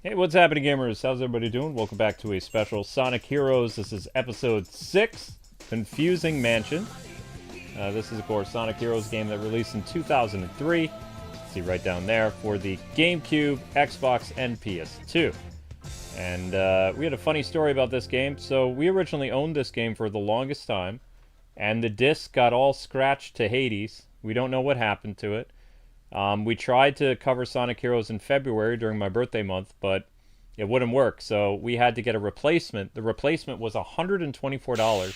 Hey, what's happening, gamers? How's everybody doing? Welcome back to a special Sonic Heroes. This is episode 6, Confusing Mansion. This is, of course, Sonic Heroes game that released in 2003. See right down there for the Gamecube, Xbox, and PS2. And we had a funny story about this game. So we originally owned this game for the longest time, and the disc got all scratched to Hades. We don't know what happened to it. We tried to cover Sonic Heroes in February during my birthday month, but it wouldn't work, so we had to get a replacement. The replacement was $124,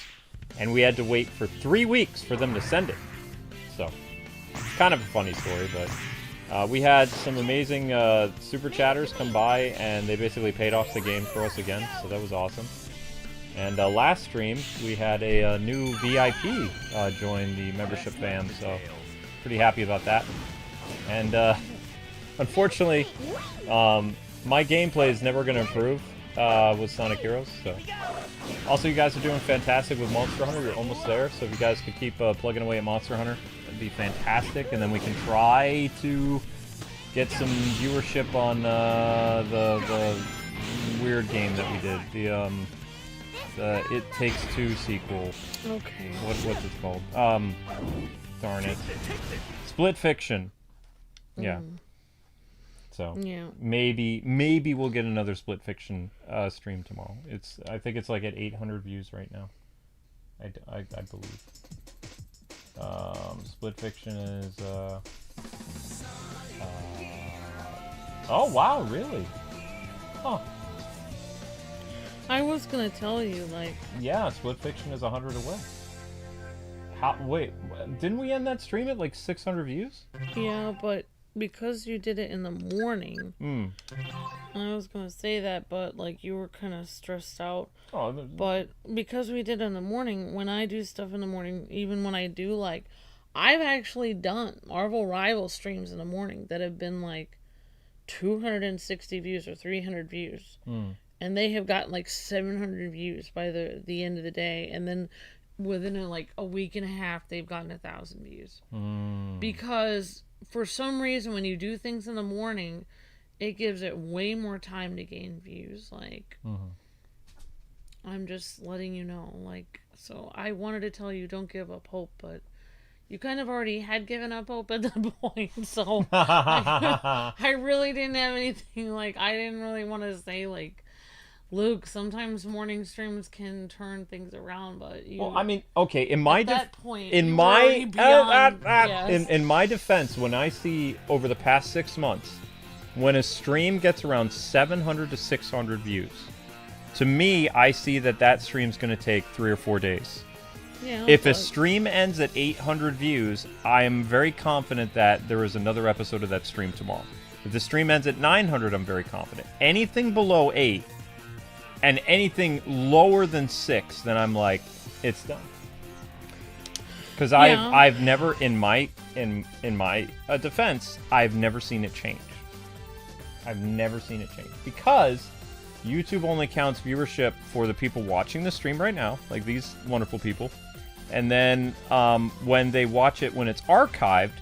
and we had to wait for 3 weeks for them to send it. So, it's kind of a funny story, but we had some amazing super chatters come by, and they basically paid off the game for us again, so that was awesome. And last stream, we had a new VIP join the membership fam, so pretty happy about that. And unfortunately, my gameplay is never going to improve with Sonic Heroes. So, also, you guys are doing fantastic with Monster Hunter. You're almost there, so if you guys could keep plugging away at Monster Hunter, that'd be fantastic. And then we can try to get some viewership on the weird game that we did, the It Takes Two sequel. Okay. What's it called? Darn it. Split Fiction. Yeah. So yeah, maybe we'll get another Split Fiction stream tomorrow. I think it's like at 800 views right now. I believe. Split Fiction is oh wow, really? Huh. I was gonna tell you, like, yeah, Split Fiction is 100 away. Wait, didn't we end that stream at like 600 views? Yeah, but because you did it in the morning, I was gonna say that, but like you were kind of stressed out. Oh, but because we did it in the morning, when I do stuff in the morning, even when I do, like, I've actually done Marvel Rival streams in the morning that have been like 260 views or 300 views, and they have gotten like 700 views by the end of the day, and then within like a week and a half, they've gotten 1,000 views. Because for some reason, when you do things in the morning, it gives it way more time to gain views. Like, I'm just letting you know. Like, so I wanted to tell you, don't give up hope, but you kind of already had given up hope at that point. So I really didn't have anything. Like, I didn't really want to say, like, Luke, sometimes morning streams can turn things around, but you. Well, I mean, okay. In my in my defense, when I see over the past 6 months, when a stream gets around 700 to 600 views, to me, I see that stream's going to take 3 or 4 days. Yeah. If a stream ends at 800 views, I am very confident that there is another episode of that stream tomorrow. If the stream ends at 900, I'm very confident. Anything below 8. And anything lower than 6, then I'm like, it's done. Because I've never, in my defense, I've never seen it change. I've never seen it change because YouTube only counts viewership for the people watching the stream right now, like these wonderful people, and then when they watch it when it's archived,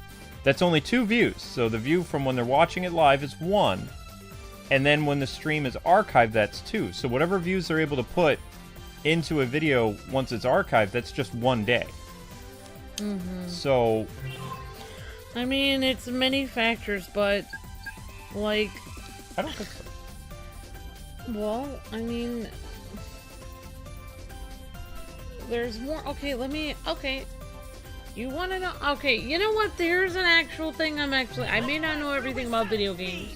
that's only 2 views. So the view from when they're watching it live is 1. And then when the stream is archived, that's 2. So whatever views they're able to put into a video once it's archived, that's just 1 day. So, I mean, it's many factors, but, like, I don't think so. Well, I mean, there's more. Okay, okay. You want to know? Okay, you know what? There's an actual thing I may not know everything about video games,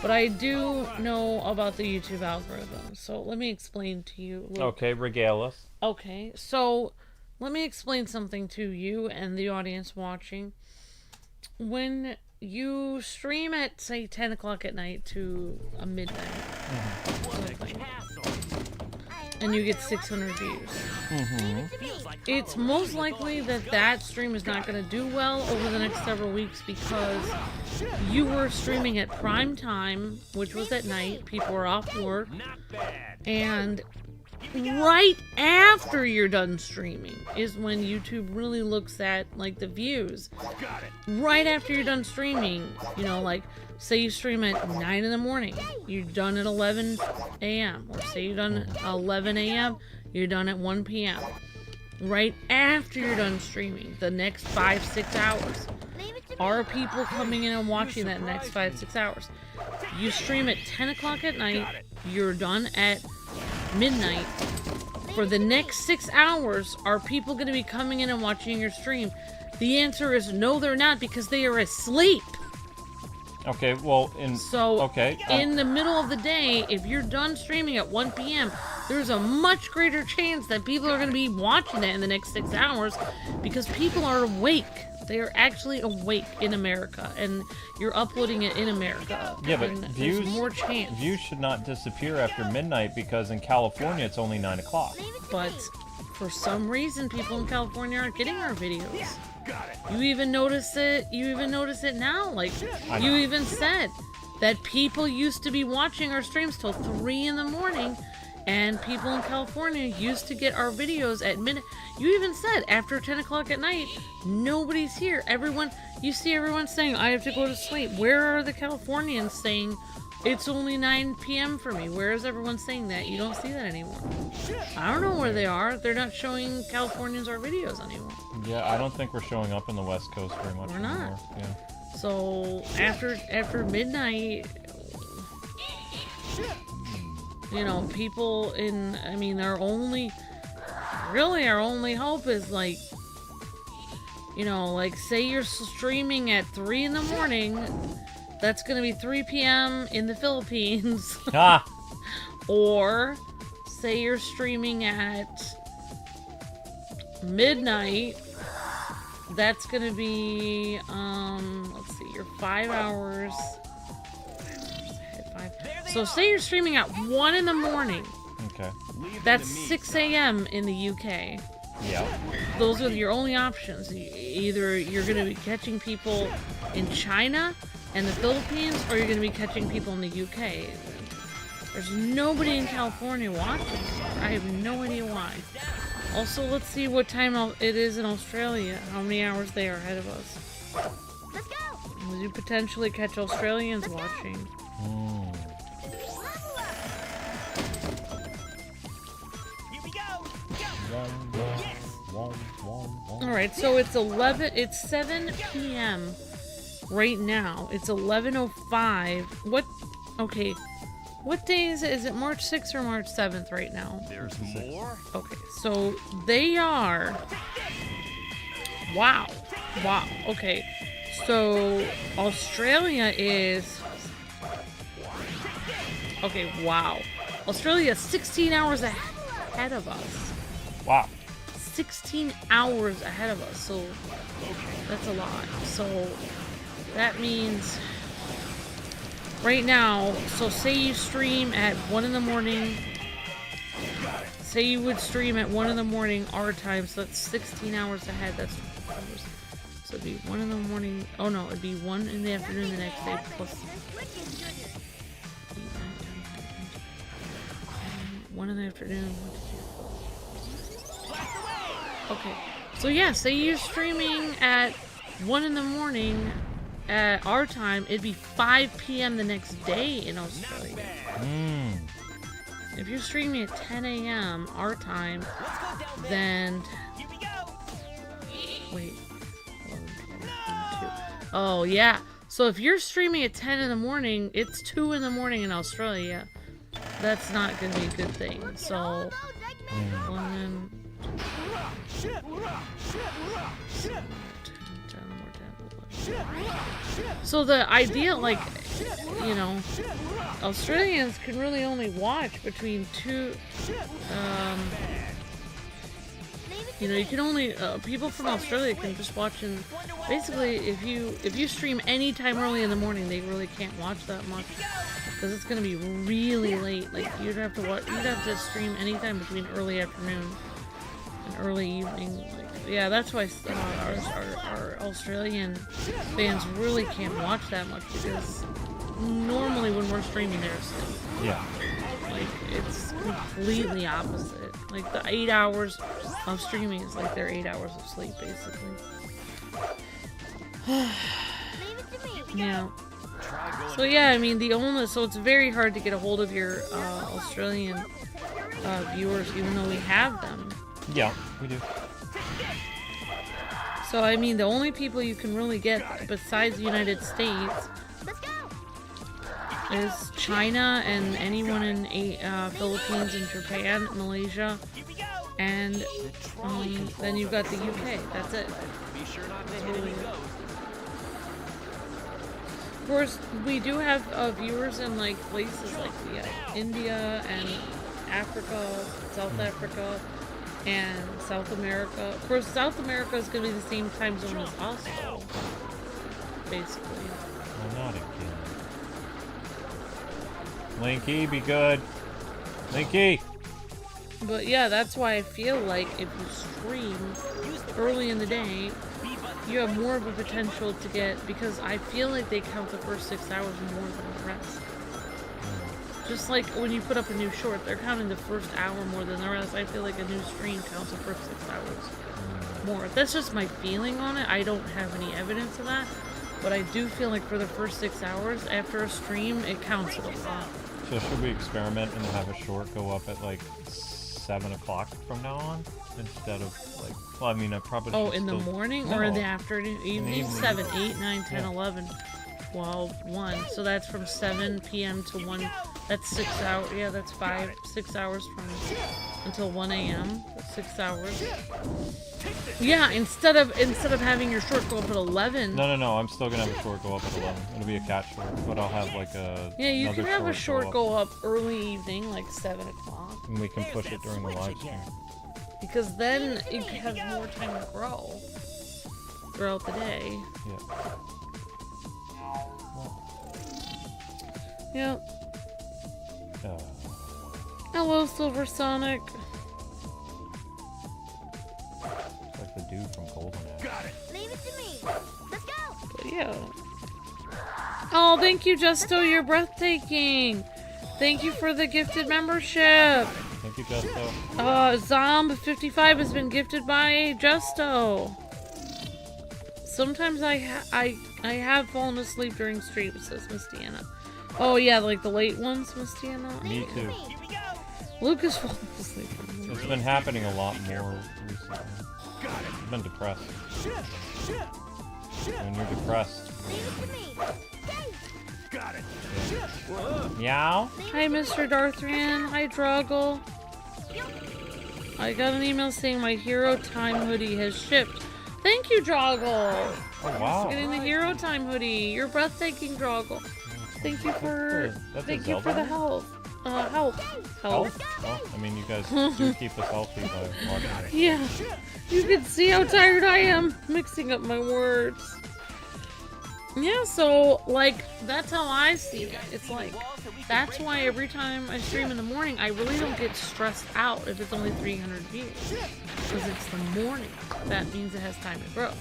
but I do know about the YouTube algorithm. So let me explain to you. Okay, regale us. Okay, so let me explain something to you and the audience watching. When you stream at, say, 10 o'clock at night to midnight, and you get 600 views, it's most likely that stream is not going to do well over the next several weeks because you were streaming at prime time, which was at night. People were off work, and right after you're done streaming is when YouTube really looks at like the views. Right after you're done streaming, you know, like say you stream at 9 in the morning, you're done at 11 a.m. Or say you're done at 11 a.m., you're done at 1 p.m. Right after you're done streaming, the next 5-6 hours, are people coming in and watching that next 5-6 hours? You stream at 10 o'clock at night, you're done at midnight. For the next 6 hours, are people going to be coming in and watching your stream? The answer is no, they're not, because they are asleep. Okay, well, in the middle of the day, if you're done streaming at 1 p.m., there's a much greater chance that people are going to be watching it in the next 6 hours because people are awake. They are actually awake in America, and you're uploading it in America. Yeah, but there's more chance. Views should not disappear after midnight because in California it's only 9 o'clock. But for some reason, people in California aren't getting our videos. You even notice it. You even notice it now. Like you even said that people used to be watching our streams till 3 in the morning. And people in California used to get our videos at midnight. You even said after 10 o'clock at night, nobody's here. You see everyone saying, I have to go to sleep. Where are the Californians saying, it's only 9 p.m. for me? Where is everyone saying that? You don't see that anymore. I don't know where they are. They're not showing Californians our videos anymore. Yeah, I don't think we're showing up in the West Coast very much anymore. We're not. Yeah. So after midnight, you know, people our only hope is like, you know, like say you're streaming at 3 in the morning, that's gonna be 3 p.m. in the Philippines. Or say you're streaming at midnight, that's gonna be let's see, you're 5 hours. So say you're streaming at 1 in the morning. Okay. That's 6 a.m. in the UK. Yeah. Those are your only options. Either you're going to be catching people in China and the Philippines, or you're going to be catching people in the UK. There's nobody in California watching. I have no idea why. Also, let's see what time it is in Australia. How many hours they are ahead of us. Let's go. You potentially catch Australians watching. Alright, so it's 7 p.m. right now. It's 11:05. What day is it? Is it March 6th or March 7th right now? There's more? Okay, so they are... Wow. Okay, so Australia is... Okay, wow. Australia is 16 hours ahead of us. Wow. 16 hours ahead of us, so that's a lot. So that means right now, so say you stream at 1 in the morning, say you would stream at 1 in the morning our time, so that's 16 hours ahead. That's hours. So it'd be 1 in the morning. Oh no, it'd be 1 in the afternoon the next day plus 1 in the afternoon. Okay, so yeah, say you're streaming at 1 in the morning at our time, it'd be 5 p.m. the next day in Australia. If you're streaming at 10 a.m. our time, then... Wait. 11, 12, 2. Oh, yeah. So if you're streaming at 10 in the morning, it's 2 in the morning in Australia. That's not going to be a good thing. So... 1... So the idea, like, you know, Australians can really only watch between 2, you know, you can only, people from Australia can just watch, and basically if you stream any time early in the morning, they really can't watch that much, because it's going to be really late. Like, you'd have to stream anytime between early afternoon and early evening. Like, yeah, that's why our Australian fans really can't watch that much, because normally when we're streaming, they're asleep. Yeah. Like, it's completely opposite. Like, the 8 hours of streaming is like their 8 hours of sleep, basically. Yeah. So yeah, I mean, so it's very hard to get a hold of your Australian viewers, even though we have them. Yeah, we do. So I mean, the only people you can really get besides the United States is China and anyone in Philippines and Japan, Malaysia, and then you've got the UK. That's it. Of course, we do have viewers in like places like India and Africa, South Africa, and South America. Of course, South America is going to be the same time zone as us, though, basically. Well, not again. Linky, be good. Linky! But yeah, that's why I feel like if you stream early in the day, you have more of a potential to get, because I feel like they count the first 6 hours more than the rest. Just like when you put up a new short, they're counting the first hour more than the rest. I feel like a new stream counts the first 6 hours more. That's just my feeling on it. I don't have any evidence of that. But I do feel like for the first 6 hours after a stream, it counts a lot. So should we experiment and have a short go up at like 7 o'clock from now on? Instead of like, well, I mean, I probably Oh, should in the still... morning No. or in the afternoon? Evening? 7, 8, 9, 10, Yeah. 11, 12, 1. So that's from 7 p.m. to 1. That's 6 hours. Yeah, that's 6 hours from until 1 a.m. 6 hours. Yeah, instead of having your short go up at 11. No, I'm still gonna have a short go up at 11. It'll be a cat short, but I'll have like a... Yeah, you can have a short up. go up early evening, like 7 o'clock. And we can push it during the live stream. Because then it has more time to grow throughout the day. Yeah. Yep. Uh, Hello, Silver Sonic. it's like the dude from Golden Axe. Got it. Leave it to me. Let's go. But yeah. Oh, thank you, Justo. You're breathtaking. Thank you for the gifted membership. Thank you, Justo. Zomb55 has been gifted by Justo. Sometimes I have fallen asleep during streams, says Miss Deanna. Oh yeah, like the late ones, Miss Deanna. Me too. Lucas fallen asleep. It's been happening a lot more recently. I've been depressed. When you're depressed. Got it. Meow? Hi, Mr. Darthrian. Hi, Droggle. I got an email saying my Hero Time hoodie has shipped. Thank you, Droggle. Oh, wow. Getting the Hero Time hoodie. You're breathtaking, Droggle. Thank you for the help. Help. Well, I mean, you guys do keep us healthy by watching it. Yeah. You can see how tired I am mixing up my words. Yeah, so, like, that's how I see it. It's like, that's why every time I stream in the morning, I really don't get stressed out if it's only 300 views. Because it's the morning. That means it has time to grow.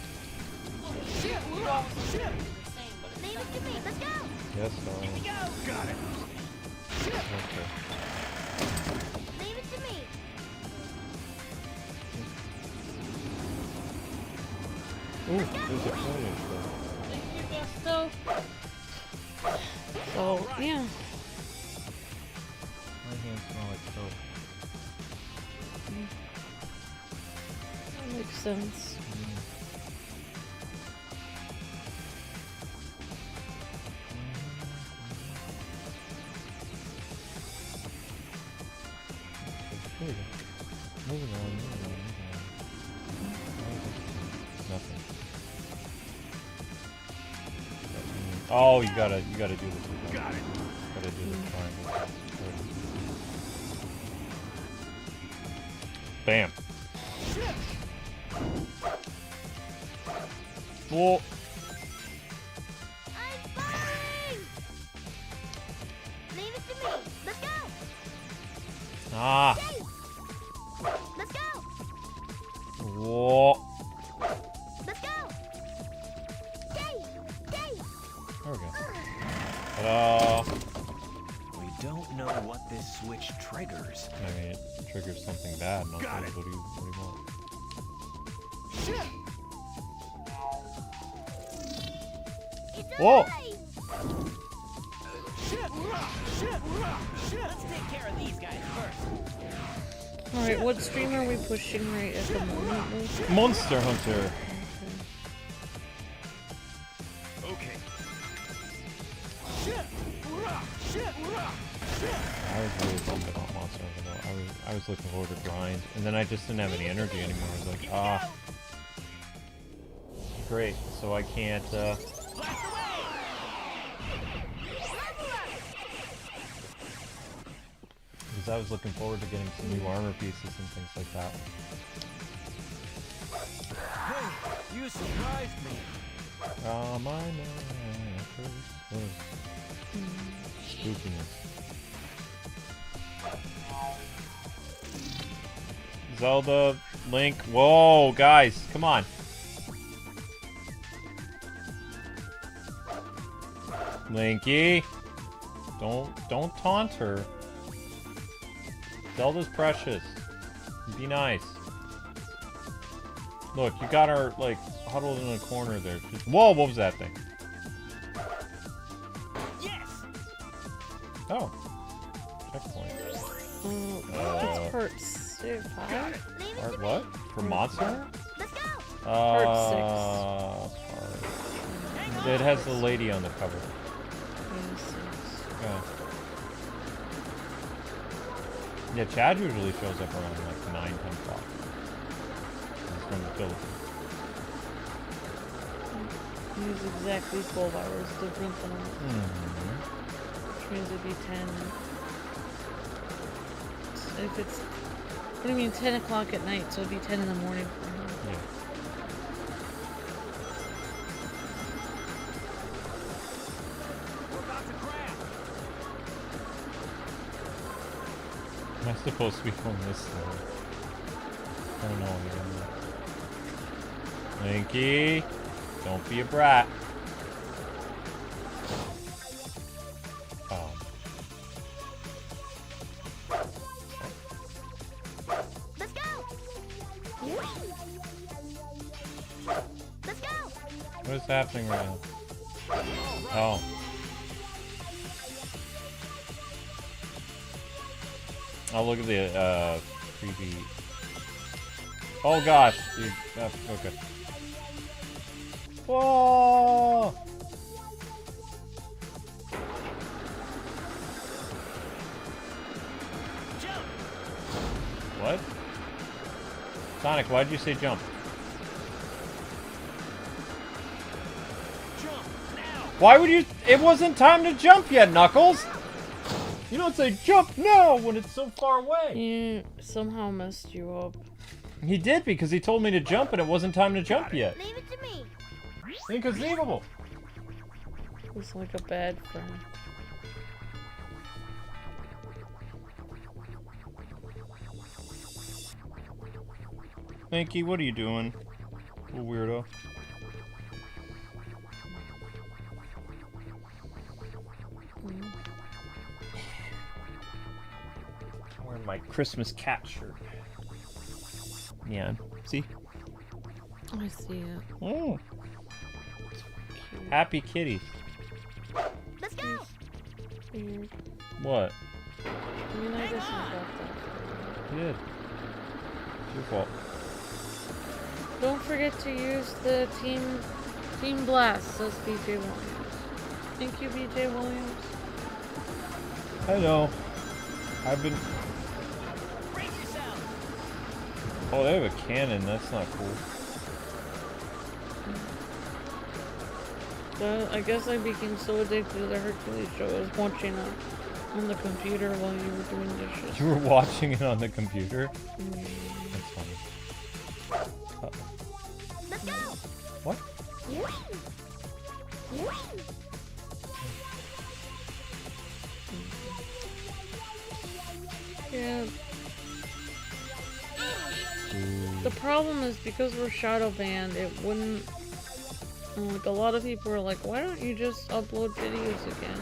Yes, Got it. okay. Leave it to me. Ooh, there's a photo show. Thank you, Gusto. So, yeah. My hands smell like soap. That makes sense. Moving on. Nothing. Oh, you gotta do this. Got it. Gotta do the triangle. Bam. Whoa. I'm firing. Leave it to me. Let's go. Ah. Let's go. Whoa. Let's go. Yay. Yay. There we go. Ta-da. We don't know what this switch triggers. I mean, it triggers something bad. Not Got what it. do you want? Shit! It's Whoa! alive! Shit! Shit! Shit! Let's take care of these guys first. Alright, what stream are we pushing right at the moment? Luke? Monster Hunter. Okay. Shit! Shit! Shit! I was really bummed about Monster Hunter though. I was looking forward to grind, and then I just didn't have any energy anymore. I was like, ah, great. So I can't. Because I was looking forward to getting some new armor pieces and things like that. Hey, you surprised me. My first was spookiness. Zelda, Link. Whoa, guys, come on. Linky, don't taunt her. Zelda's precious. Be nice. Look, you got her like huddled in a corner there. Just, whoa, what was that thing? Yes. Oh, checkpoint. It's part 6, 5? Leave it Part to what? me. For Monster Hunter? Let's go! It has the lady on the cover. Yeah. Yeah, Chad usually shows up around like 9, 10 o'clock. He's from the Philippines. He's exactly 12 hours different than us. Which means it'd be 10. If it's... What do you mean 10 o'clock at night? So it'd be 10 in the morning for him. Yeah. We're about to grab. Am I supposed to be going this slow? I don't know again. Linky, don't be a brat. Let's go! Let's go! What is happening right now? Oh. Oh, look at the creepy. Oh gosh, dude. Okay. Whoa! Jump. What? Sonic, why'd you say jump? Jump now. Why would you? It wasn't time to jump yet, Knuckles! You don't say jump now when it's so far away! He somehow messed you up. He did because he told me to jump and it wasn't time to jump yet. Leave it to me. Inconceivable! He's like a bad friend. Minky, what are you doing? Little weirdo. I'm wearing my Christmas cat shirt. Yeah, see? I see it. Oh. Happy kitties. Let's go! Weird. What? I mean, I guess I got that. You did. It's your fault. Don't forget to use the Team Blast, says BJ Williams. Thank you, BJ Williams. I know. I've been... Brace yourself. Oh, they have a cannon. That's not cool. I guess I became so addicted to the Hercules show. I was watching it on the computer while you were doing dishes. You were watching it on the computer? Mm. That's funny. Uh-oh. Let's go! What? Yeah. Ooh. The problem is because we're shadow banned, it wouldn't. Like a lot of people are like, why don't you just upload videos again?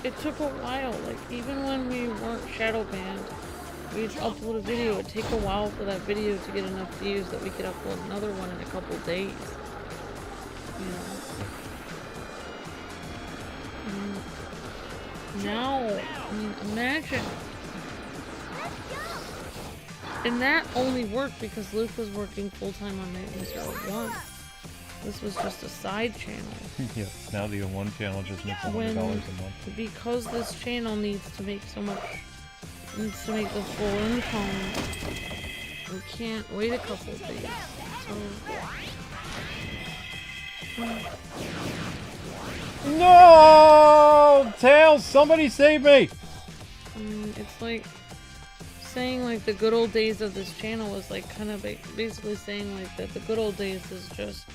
it took a while. Like, even when we weren't shadow banned, we'd upload a video. It'd take a while for that video to get enough views that we could upload another one in a couple days. You know. Now, I mean, imagine. And that only worked because Luke was working full-time on Nightmare 01. This was just a side channel. Yeah, now the one channel just makes $100 a month. Because this channel needs to make so much, needs to make the full income, we can't wait a couple of days. So... No! Tails, somebody save me! I mean, it's like saying like the good old days of this channel is like kind of basically saying like that the good old days is just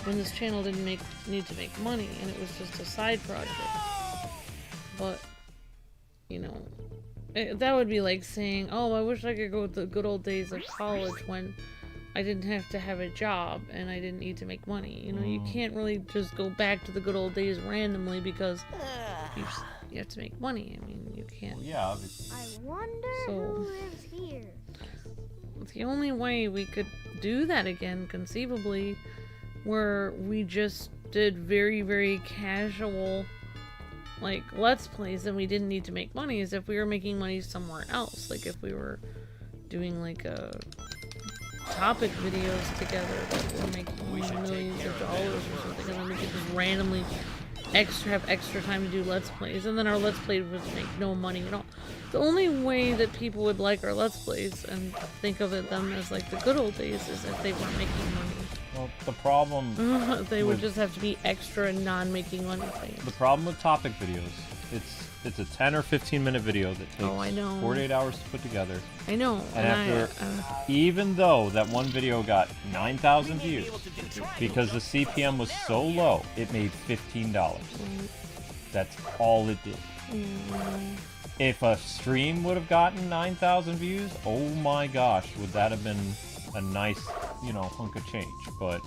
when this channel didn't need to make money and it was just a side project. But you know, that would be like saying, oh, I wish I could go with the good old days of college when I didn't have to have a job and I didn't need to make money. You know, you can't really just go back to the good old days randomly because you have to make money. I mean, you can't. Yeah. I wonder who lives here. The only way we could do that again, conceivably, where we just did very, very casual, like, Let's Plays and we didn't need to make money, is if we were making money somewhere else. Like, if we were doing, like, a topic videos together that were making millions of dollars or something, and then we could just randomly have extra time to do Let's Plays, and then our Let's Plays would make no money at all. The only way that people would like our Let's Plays and think of them as like the good old days is if they weren't making money. Well, the problem... they would just have to be extra and non-making money things. The problem with topic videos, it's a 10 or 15 minute video that takes 48 hours to put together. I know. And even though that one video got 9,000 views, because the CPM was so low, it made $15. That's all it did. If a stream would have gotten 9,000 views, oh my gosh, would that have been a nice, you know, hunk of change. But,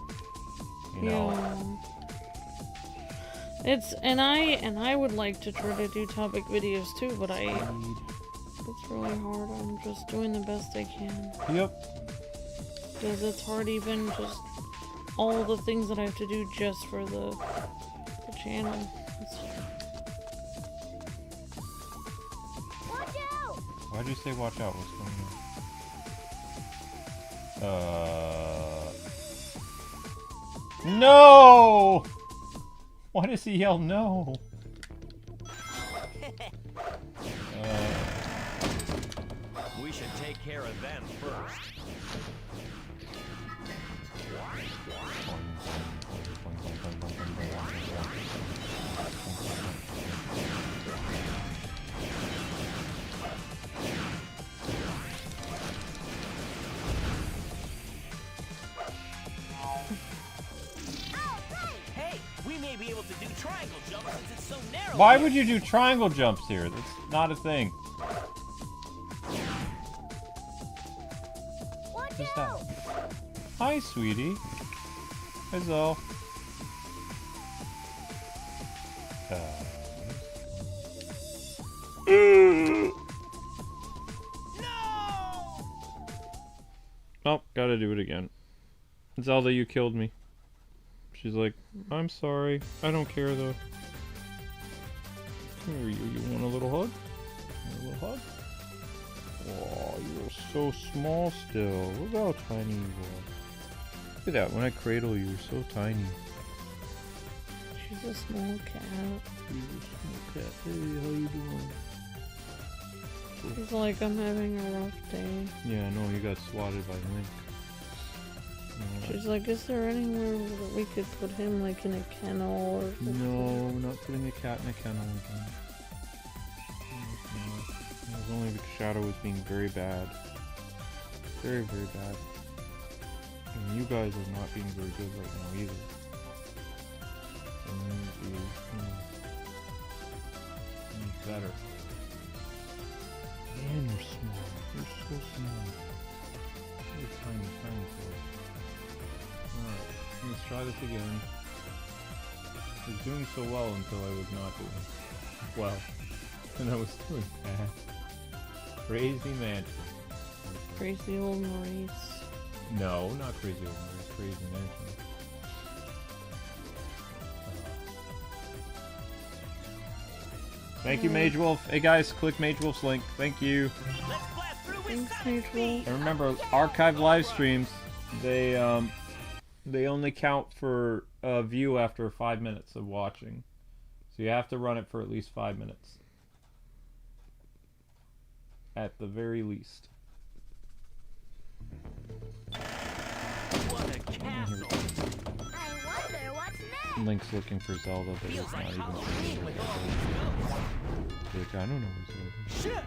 you know... And I would like to try to do topic videos too, but it's really hard. I'm just doing the best I can. Yep. Because it's hard even just all the things that I have to do just for the channel. Watch out! Why'd you say watch out? What's going on? No! Why does he yell no? We should take care of them first. Be able to do triangle jumps since it's so narrow. Why would you do triangle jumps here? That's not a thing. What's that? Hi, sweetie. Hi, Zoe. No! Oh, gotta do it again. Zelda, you killed me. She's like, I'm sorry. I don't care though. Come here, you want a little hug? Want a little hug? Oh, you're so small still. Look how tiny you are. Look at that. When I cradle you, you're so tiny. She's a small cat. She's a small cat. Hey, how you doing? She's like, I'm having a rough day. Yeah, no, you got swatted by Link. She's like, is there anywhere that we could put him, like, in a kennel or something? No, we're not putting a cat in a kennel again. It was only because Shadow was being very bad. Very, very bad. And you guys are not being very good right now either. So you need to be better. Man, you're small. You're so small. You're tiny, tiny boy. Alright, let's try this again. I was doing so well until I was not doing. well. And I was doing bad. Crazy Mansion. Crazy old Maurice. No, not Crazy Old Maurice. Crazy Mansion. Thank you, Mage Wolf. Hey guys, click Mage Wolf's link. Thank you. Let's blast through with Thanks, Sonic. Mage Wolf. And remember, archive live streams, they only count for a view after 5 minutes of watching. So you have to run it for at least 5 minutes. At the very least. What a castle. I wonder what's next. Link's looking for Zelda, but Feels it's like not even Halloween with all these like, I don't know where Zelda is. ghosts. Shit.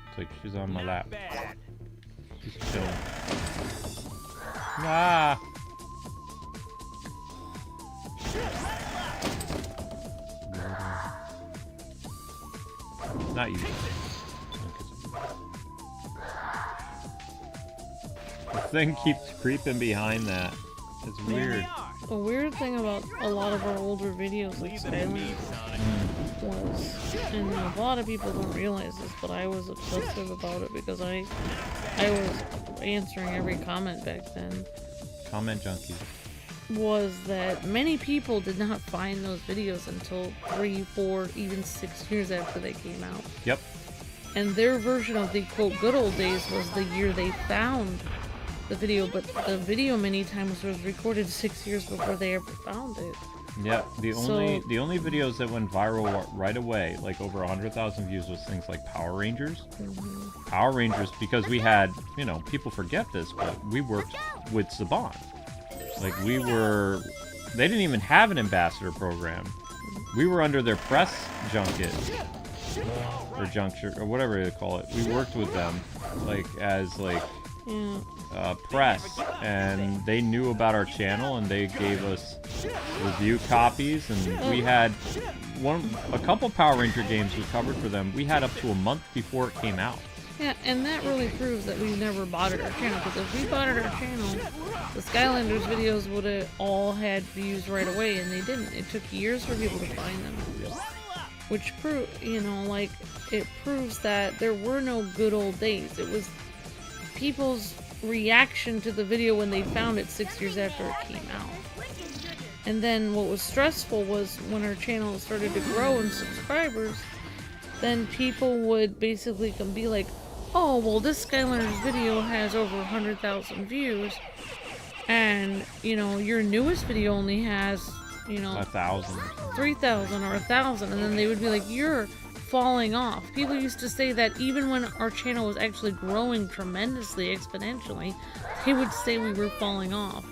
It's like she's on my Not lap. bad. Just chilling. Ah! Not you. The thing keeps creeping behind that. It's There weird. they are. A weird thing about a lot of our older videos, like Leave it at me, Skylanders, Sonic. was, and a lot of people don't realize this, but I was obsessive about it because I was answering every comment back then, Comment junkie. was that many people did not find those videos until 3, 4, even 6 years after they came out. Yep. And their version of the quote good old days was the year they found the video, but the video many times was recorded 6 years before they ever found it. Yep. The only So- the only videos that went viral right away, like over 100,000 views, was things like Power Rangers. Power Rangers, because we had, you know, people forget this, but we worked with Saban. Like we were, they didn't even have an ambassador program. We were under their press junket or juncture or whatever they call it. We worked with them, like as like Yeah. press, and they knew about our channel and they gave us review copies, and we had a couple Power Ranger games we covered for them. We had up to a month before it came out. Yeah, and that really proves that we never botted our channel, because if we botted our channel, the Skylanders videos would have all had views right away, and they didn't. It took years for people to find them. Which it proves that there were no good old days. It was people's reaction to the video when they found it 6 years after it came out. And then what was stressful was when our channel started to grow in subscribers, then people would basically be like, oh, well, this Skylanders video has over 100,000 views, and, you know, your newest video only has, you know, 1,000. 3,000 or 1,000, and then they would be like, you're falling off. People used to say that even when our channel was actually growing tremendously, exponentially, they would say we were falling off.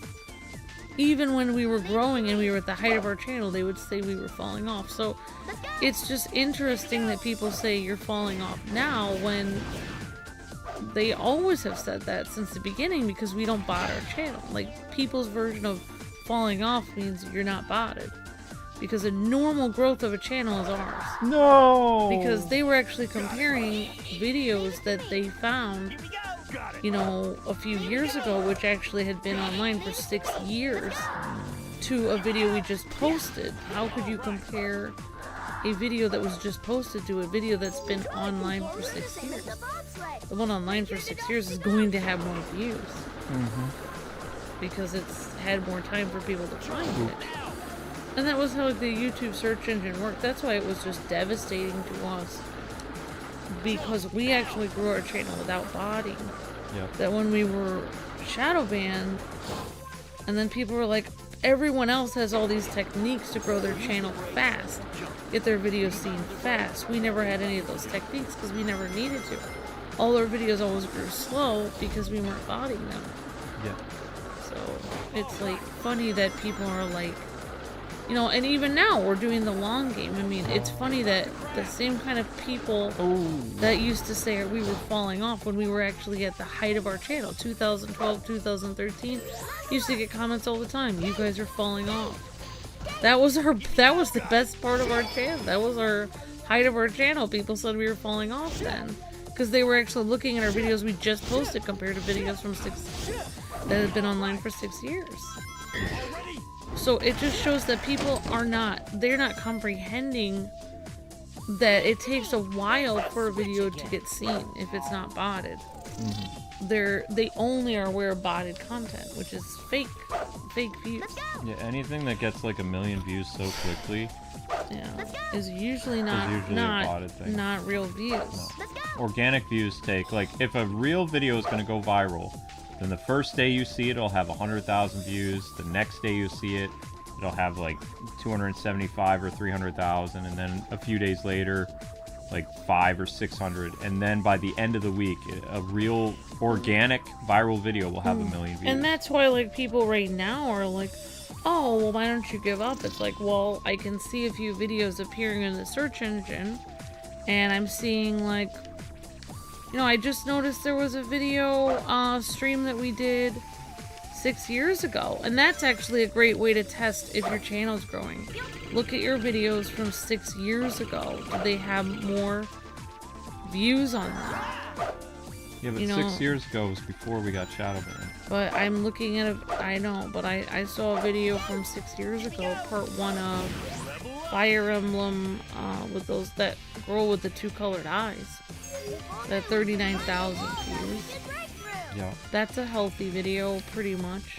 Even when we were growing and we were at the height of our channel, they would say we were falling off. So it's just interesting that people say you're falling off now when they always have said that since the beginning, because we don't bot our channel. Like, people's version of falling off means you're not botted. Because the normal growth of a channel is ours. No! Because they were actually comparing videos that they found, you know, a few years ago, which actually had been online for 6 years, to a video we just posted. How could you compare a video that was just posted to a video that's been online for 6 years? The one online for 6 years is going to have more views. Because it's had more time for people to find it. And that was how the YouTube search engine worked. That's why it was just devastating to us. Because we actually grew our channel without botting. Yep. That when we were shadow banned, and then people were like, everyone else has all these techniques to grow their channel fast, get their videos seen fast. We never had any of those techniques because we never needed to. All our videos always grew slow because we weren't botting them. Yeah. So it's like funny that people are like, you know, and even now we're doing the long game. I mean, it's funny that the same kind of people that used to say we were falling off when we were actually at the height of our channel, 2012, 2013, used to get comments all the time. You guys are falling off. That was the best part of our channel. That was our height of our channel. People said we were falling off then, because they were actually looking at our videos we just posted compared to videos from that had been online for 6 years. So it just shows that people they're not comprehending that it takes a while for a video to get seen if it's not botted. They only are aware of botted content, which is fake views. Yeah, anything that gets like 1 million views so quickly is usually not a botted thing. not real views. No. Organic views take, like, if a real video is going to go viral, then the first day you see it, it'll have 100,000 views. The next day you see it, it'll have like 275 or 300,000, and then a few days later, like 500 or 600, and then by the end of the week, a real organic viral video will have 1 million views. And that's why, like, people right now are like, oh, well, why don't you give up? It's like, well, I can see a few videos appearing in the search engine, and I'm seeing, like, you know, I just noticed there was a video stream that we did 6 years ago, and that's actually a great way to test if your channel's growing. Look at your videos from 6 years ago. Do they have more views on them? Yeah, but you know, 6 years ago was before we got shadow banned. But I'm looking at I know, but I saw a video from 6 years ago, part 1 of Fire Emblem with that girl with the 2 colored eyes. That 39,000 views. Yeah. That's a healthy video, pretty much.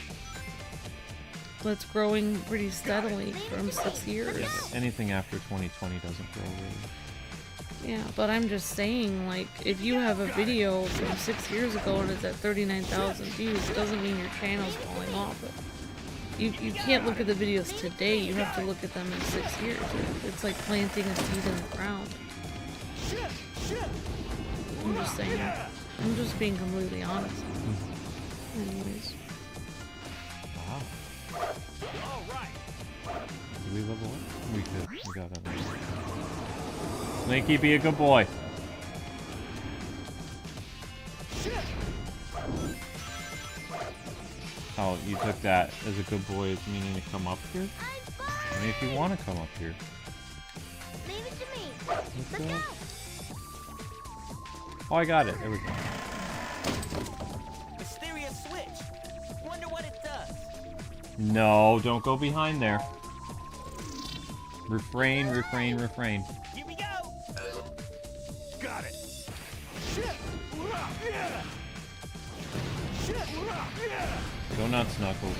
That's growing pretty steadily from 6 years. Yeah, but anything after 2020 doesn't grow really. Yeah, but I'm just saying, like, if you have a video from 6 years ago and it's at 39,000 views, it doesn't mean your channel's falling off. You can't look at the videos today, you have to look at them in 6 years. It's like planting a seed in the ground. I'm just saying. I'm just being completely honest. Anyways. Wow. Did we level up? We did. We got that. Slinky, be a good boy. Oh, you took that as a good boy as meaning to come up here? I mean, if you want to come up here. Leave it to me. Let's go. Oh, I got it. There we go. Mysterious switch. Wonder what it does. No, don't go behind there. Refrain, refrain, refrain. Here we go. Got it. Go nuts, Knuckles.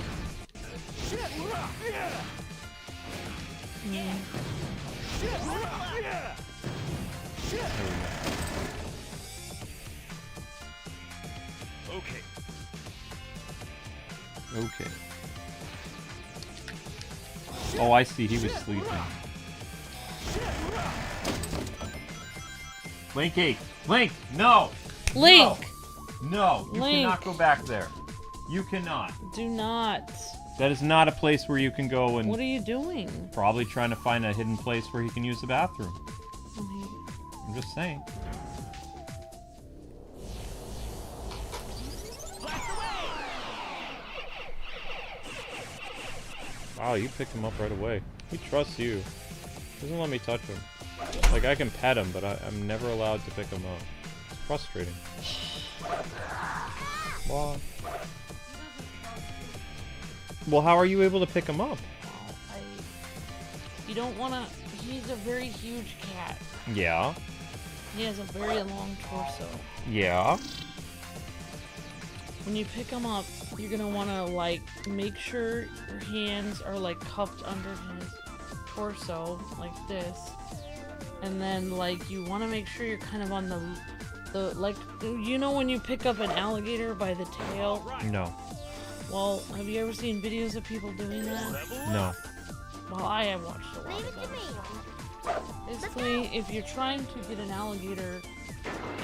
Yeah. There we go. Okay. Okay. Oh, I see. He was sleeping. Blinky! Blink! No! Link! No! You Link. cannot go back there. You cannot. Do not. That is not a place where you can go and... What are you doing? Probably trying to find a hidden place where he can use the bathroom. Okay. I'm just saying. Wow, you picked him up right away. He trusts you. Doesn't let me touch him. Like, I can pet him, but I'm never allowed to pick him up. It's frustrating. Why? Well, how are you able to pick him up? You don't want to... He's a very huge cat. Yeah. He has a very long torso. Yeah. When you pick him up, you're going to want to, like, make sure your hands are, like, cupped under his torso, like this. And then, like, you want to make sure you're kind of on the, like, you know when you pick up an alligator by the tail? No. Well, have you ever seen videos of people doing that? No. Well, I have watched a lot Leave of it to them. me. Basically, if you're trying to get an alligator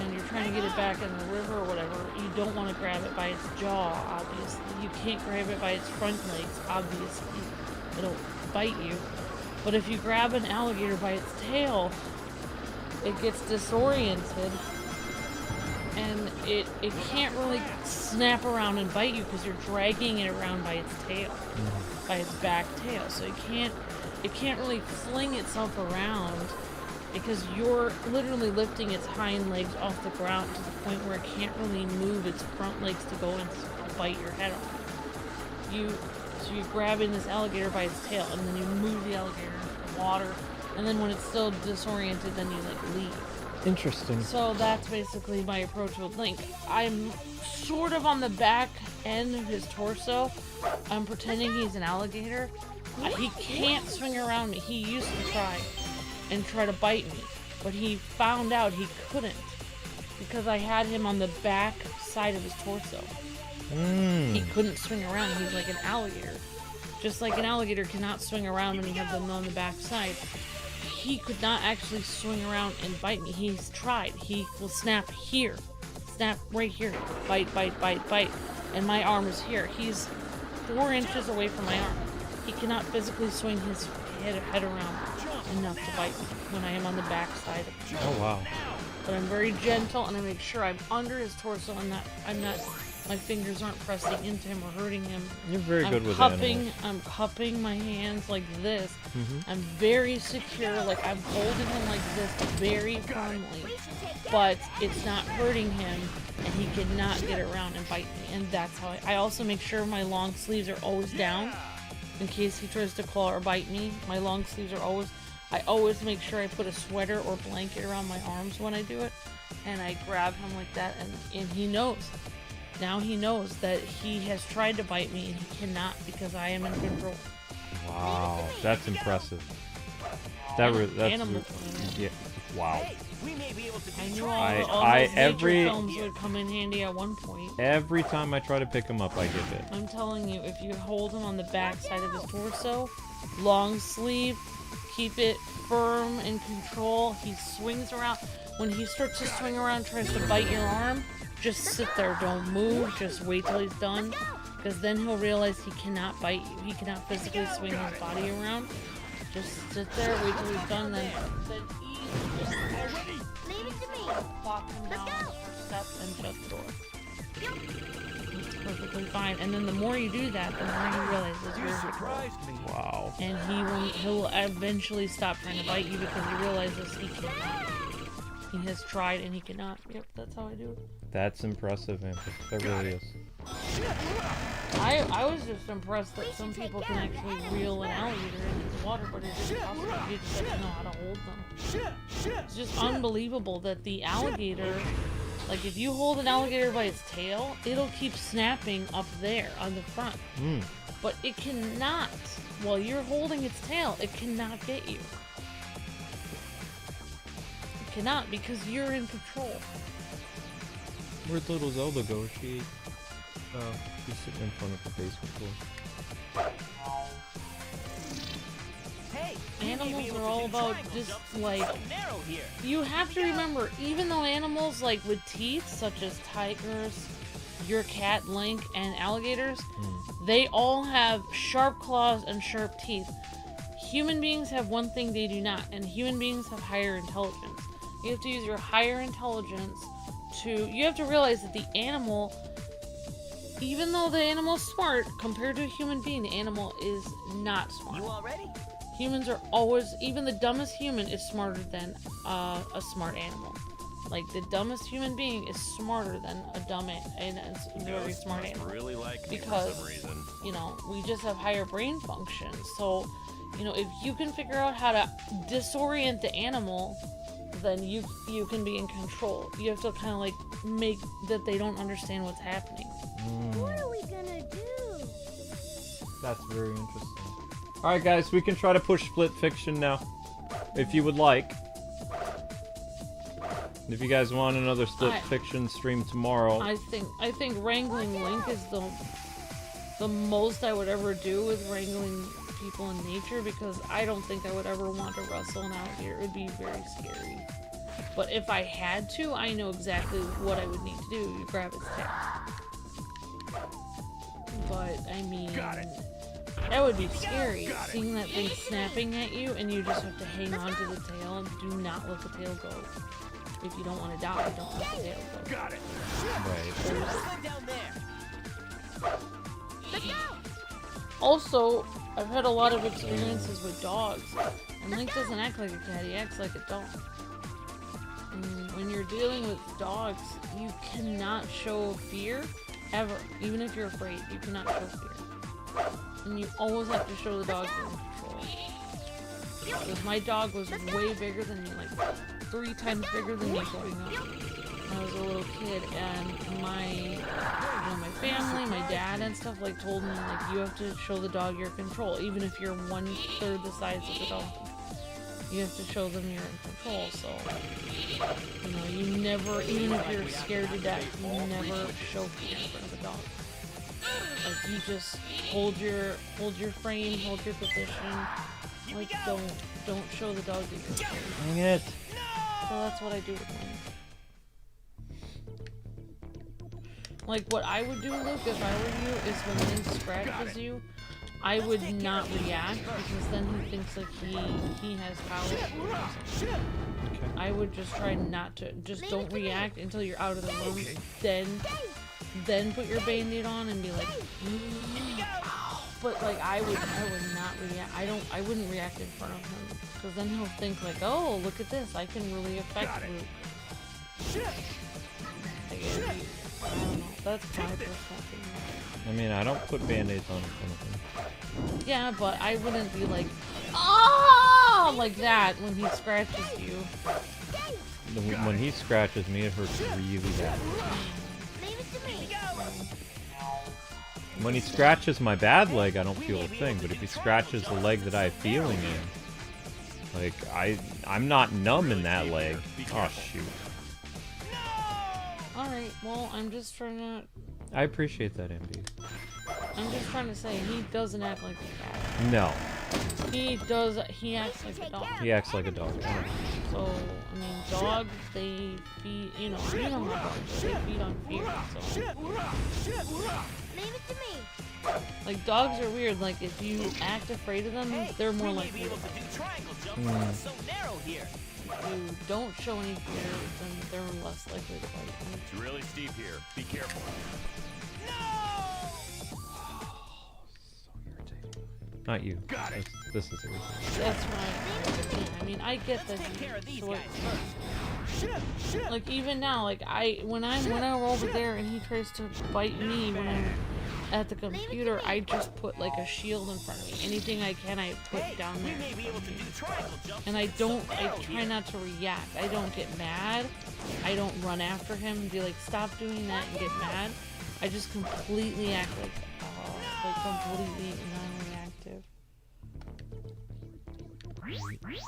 and you're trying to get it back in the river or whatever, you don't want to grab it by its jaw, obviously. You can't grab it by its front legs, obviously. It'll bite you. But if you grab an alligator by its tail, it gets disoriented and it can't really snap around and bite you because you're dragging it around by its tail, by its back tail. So it can't really fling itself around because you're literally lifting its hind legs off the ground to the point where it can't really move its front legs to go and bite your head off. So you're grabbing this alligator by its tail and then you move the alligator into the water And then when it's still disoriented, then you like leave. Interesting. So that's basically my approach with Link. I'm sort of on the back end of his torso. I'm pretending he's an alligator. He can't swing around me. He used to try to bite me, but he found out he couldn't because I had him on the back side of his torso. He couldn't swing around. He's like an alligator. Just like an alligator cannot swing around when you have them on the back side. He could not actually swing around and bite me. He's tried. He will snap here. Snap right here. Bite, bite, bite, bite. And my arm is here. He's 4 inches away from my arm. He cannot physically swing his head around enough to bite me when I am on the back side of him. Oh wow. But I'm very gentle and I make sure I'm under his torso. My fingers aren't pressing into him or hurting him. You're very good with animals. I'm cupping my hands like this. I'm very secure, like I'm holding him like this very firmly. But it's not hurting him and he cannot get around and bite me. And that's how I also make sure my long sleeves are always down in case he tries to claw or bite me. My long sleeves are I always make sure I put a sweater or blanket around my arms when I do it. And I grab him like that and he knows. Now he knows that he has tried to bite me and he cannot because I am in control. Wow, that's impressive. That's yeah. Wow. I knew all those nature films would come in handy at one point. Every time I try to pick him up, I get bit. I'm telling you, if you hold him on the back side of his torso, long sleeve, keep it firm and control. He swings around. When he starts to swing around, tries to bite your arm, just sit there, don't move, just wait till he's done, because then he'll realize he cannot bite you. He cannot physically swing his body around. Just sit there, wait till he's done, then easy, just Leave it to me. plop him down, step, and shut the door. It's perfectly fine. And then the more you do that, the more he realizes you're in control. Wow. And he'll eventually stop trying to bite you because he realizes he cannot. He has tried and he cannot. Yep, that's how I do it. That's impressive, Amber. That really is. I was just impressed that some people can actually reel an alligator into the water, but it isn't possible. You just have to know how to hold them. It's just unbelievable that the alligator, like if you hold an alligator by its tail, it'll keep snapping up there on the front. But it cannot, while you're holding its tail, it cannot get you. It cannot because you're in control. Where'd little Zelda go? She's sitting in front of the basement door. Hey, Animals are all about just like, you have to remember, even though animals like with teeth, such as tigers, your cat Link, and alligators, they all have sharp claws and sharp teeth. Human beings have one thing they do not, and human beings have higher intelligence. You have to use your higher intelligence you have to realize that the animal, even though the animal is smart, compared to a human being, the animal is not smart. You all ready? Humans are always, even the dumbest human is smarter than a smart animal. Like, the dumbest human being is smarter than a very smart animal. Really like me Because, for some reason. you know, we just have higher brain function. So, you know, if you can figure out how to disorient the animal, then you can be in control. You have to kind of like make that they don't understand what's happening. What are we gonna do? That's very interesting. Alright guys, we can try to push split fiction now. If you would like. If you guys want another split fiction stream tomorrow. I think wrangling Link is the most I would ever do with wrangling people in nature, because I don't think I would ever want to wrestle an alligator. It would be very scary. But if I had to, I know exactly what I would need to do. You grab its tail. But, I mean, that would be scary. Seeing that thing snapping at you and you just have to hang on to the tail and do not let the tail go. If you don't want to die, don't let the tail go. Got it. Right. Down there. Also, I've had a lot of experiences with dogs, and Link doesn't act like a cat, he acts like a dog. And when you're dealing with dogs, you cannot show fear, ever. Even if you're afraid, you cannot show fear. And you always have to show the dog you're in control. Because my dog was way bigger than me, like 3 times bigger than me growing up when I was a little kid. And my family, my dad and stuff, like told me, like, you have to show the dog your control, even if you're 1/3 the size of the dog. You have to show them you're in control. So, you never, even if you're scared to death, you never show fear in front of a dog. Like, you just hold your frame, hold your position. Like, don't show the dog that you're scared. Dang it. So that's what I do with mine. Like, what I would do, Luke, if I were you, is when Link scratches you, I would not react, because then he thinks like he has power. Okay. I would just try not to, just don't react until you're out of the room. Then put your Band-Aid on and be like, but like I would not react. I wouldn't react in front of him, because then he'll think like, oh, look at this, I can really affect Luke. Like, I don't know. That's my personal opinion. I mean, I don't put Band-Aids on in front of him. Yeah, but I wouldn't be like, oh, like that when he scratches you. When he scratches me, it hurts really bad. Leave it to me. When he scratches my bad leg, I don't feel a thing. But if he scratches the leg that I have feeling in, like I'm not numb in that leg. Oh shoot. All right, well, I'm just trying to. I appreciate that, MB. I'm just trying to say he doesn't act like a cat. No, He does. He acts like a dog. he acts like a dog. So I mean, dogs, they feed. You know how dogs do. They feed on fear. So Leave it to me. like dogs are weird. Like if you act afraid of them, they're more We may likely be to able to bite. do triangle jumps. It's so narrow here. If you don't show any fear, then they're less likely to bite you. It's really steep here. Be careful. Not you. This is irritating. That's right. I mean, I get that. Take care of these So guys first. like even now, like when I'm over there and he tries to bite me when I'm at the computer, I just put like a shield in front of me. Anything I can, I put down We there. may be able to do triangle jumps. And I It's so don't. I narrow try here. not to react. I don't get mad. I don't run after him and be like, stop doing that and get mad. I just completely act like completely non-reactive.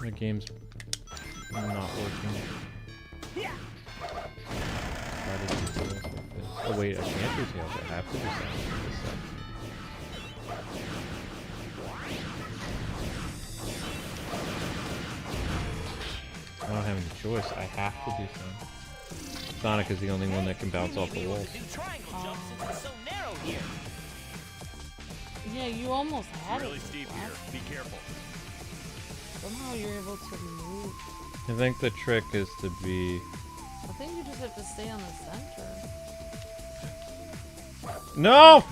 The game's not working. Why did you do this like this? Oh wait, I can't do tails. I have to do something like this side. I don't have any choice. I have to do something. Sonic is the only one that can bounce off the walls. Do triangle jumps since it's so narrow here. Yeah, you almost had Really it. steep here. Be careful. Somehow you're able to move. I think the trick is to be... I think you just have to stay on the center. No!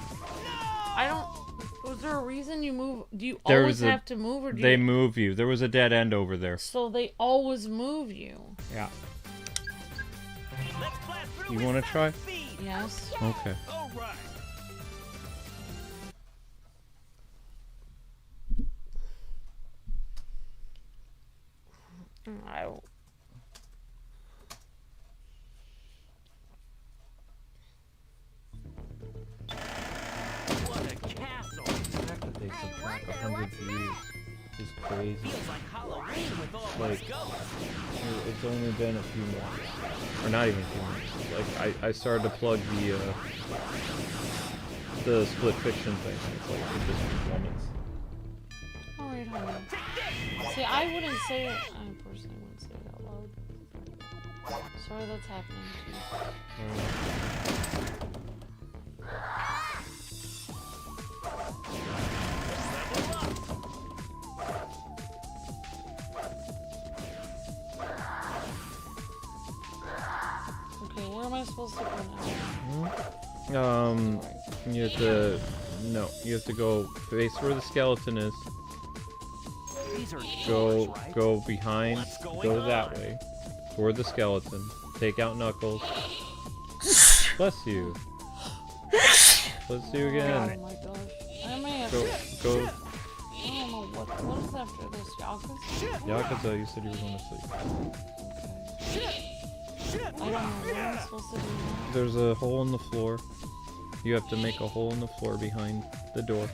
I don't. Was there a reason you move? Do you There always was a- have to move, or do They you? move you. There was a dead end over there. So they always move you. Yeah. Let's blast through You with wanna try? speed. Yes. Okay. All right. I. What a castle. The fact that they subtract 100 views is crazy. Feels like Halloween with all Like, those ghosts. it's only been a few months. Or not even a few months. Like, I started to plug the split fiction thing. It's like, it just plummets. Alright, hold on. See, I wouldn't say it. I personally wouldn't say it out loud. Sorry that's happening to you. Okay, where am I supposed to go now? You have to... No, you have to go face where the skeleton is. These are Go, doors, right? go behind, What's going go that on? way. Toward the skeleton. Take out Knuckles. Bless you. Bless you Oh again. my gosh. I may have Go, to. go. I don't know what is after this. Yakuza? Yakuza, you said you were going to sleep. I don't know. What am I supposed to do now? There's a hole in the floor. You have to make a hole in the floor behind the door.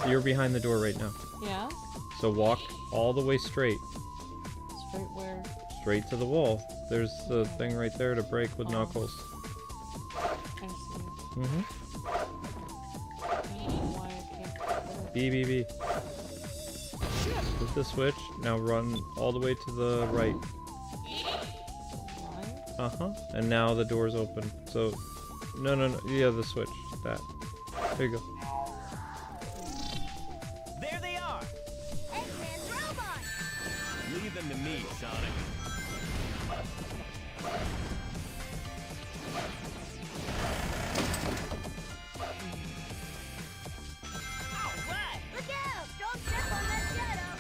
You're behind the door right now. Yes? So walk all the way straight. Straight where? Straight to the wall. There's the thing right there to break with knuckles. I see. Mm-hmm. I don't know why I can't. B, B, B. Hit the switch. Now run all the way to the right. Right? Uh-huh. And now the door's open. So, no. Yeah, the switch. That. There you go. There they are. Eggman's robot. Leave them to me, Sonic. Alright. Look out! Don't step on that shadow.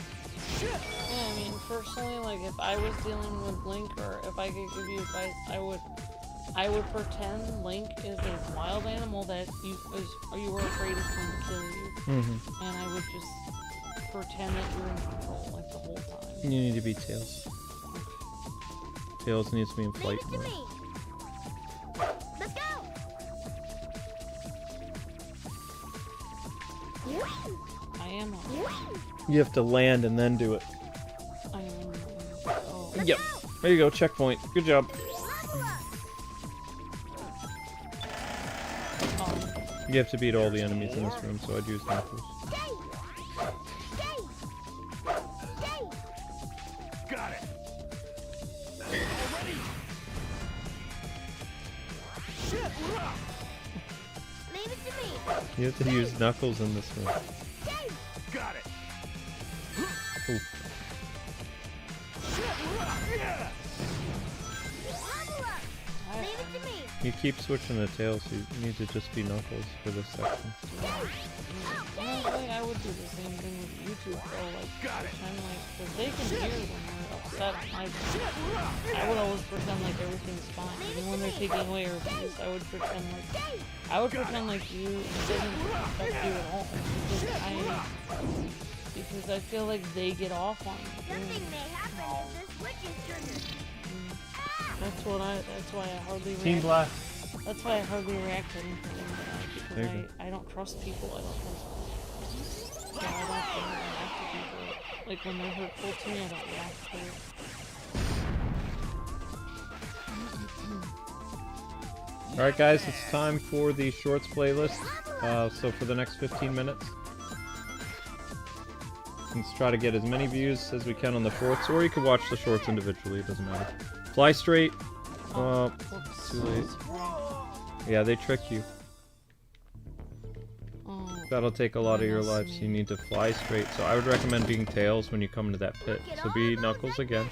Yeah, I mean, personally, like, if I was dealing with Link, or if I could give you advice, I would pretend Link is a wild animal that you were afraid is going to kill you, Mm-hmm. and I would just pretend that you're in control, like, the whole time. You need to be Tails. Tails needs to be in Leave flight it to mode. me. Let's go. I am on. You have to land and then do it. I am on. Oh. Yep. There you go. Checkpoint. Good job. You have to beat all the enemies in this room, so I'd use knuckles. Got it. Leave it to me. You have to use knuckles in this room. Got it. Oof. Level up. Leave it to me. You keep switching the tails, so you need to just be knuckles for this section. Honestly, I would do the same thing with YouTube, though. Like, pretend like, because they can hear when we're upset. I would always pretend like everything's fine. Even when they're taking away our views, I would pretend like you it doesn't affect you at all. Because I feel like they get off on it. Something may happen if the switch is triggered. That's why I hardly Team react. Black. That's why I hardly react to anything There you because I don't trust people. I don't trust. Yeah, I don't react to people. Like when they're hurtful to me, I don't react to it. Alright guys, it's time for the shorts playlist. So for the next 15 minutes, let's try to get as many views as we can on the shorts, or you could watch the shorts individually, it doesn't matter. Fly straight. Whoops. Too late. Yeah, they trick you. Oh, That'll take a lot of your life, so you need to fly straight. So I would recommend being Tails when you come into that pit. So be Knuckles again,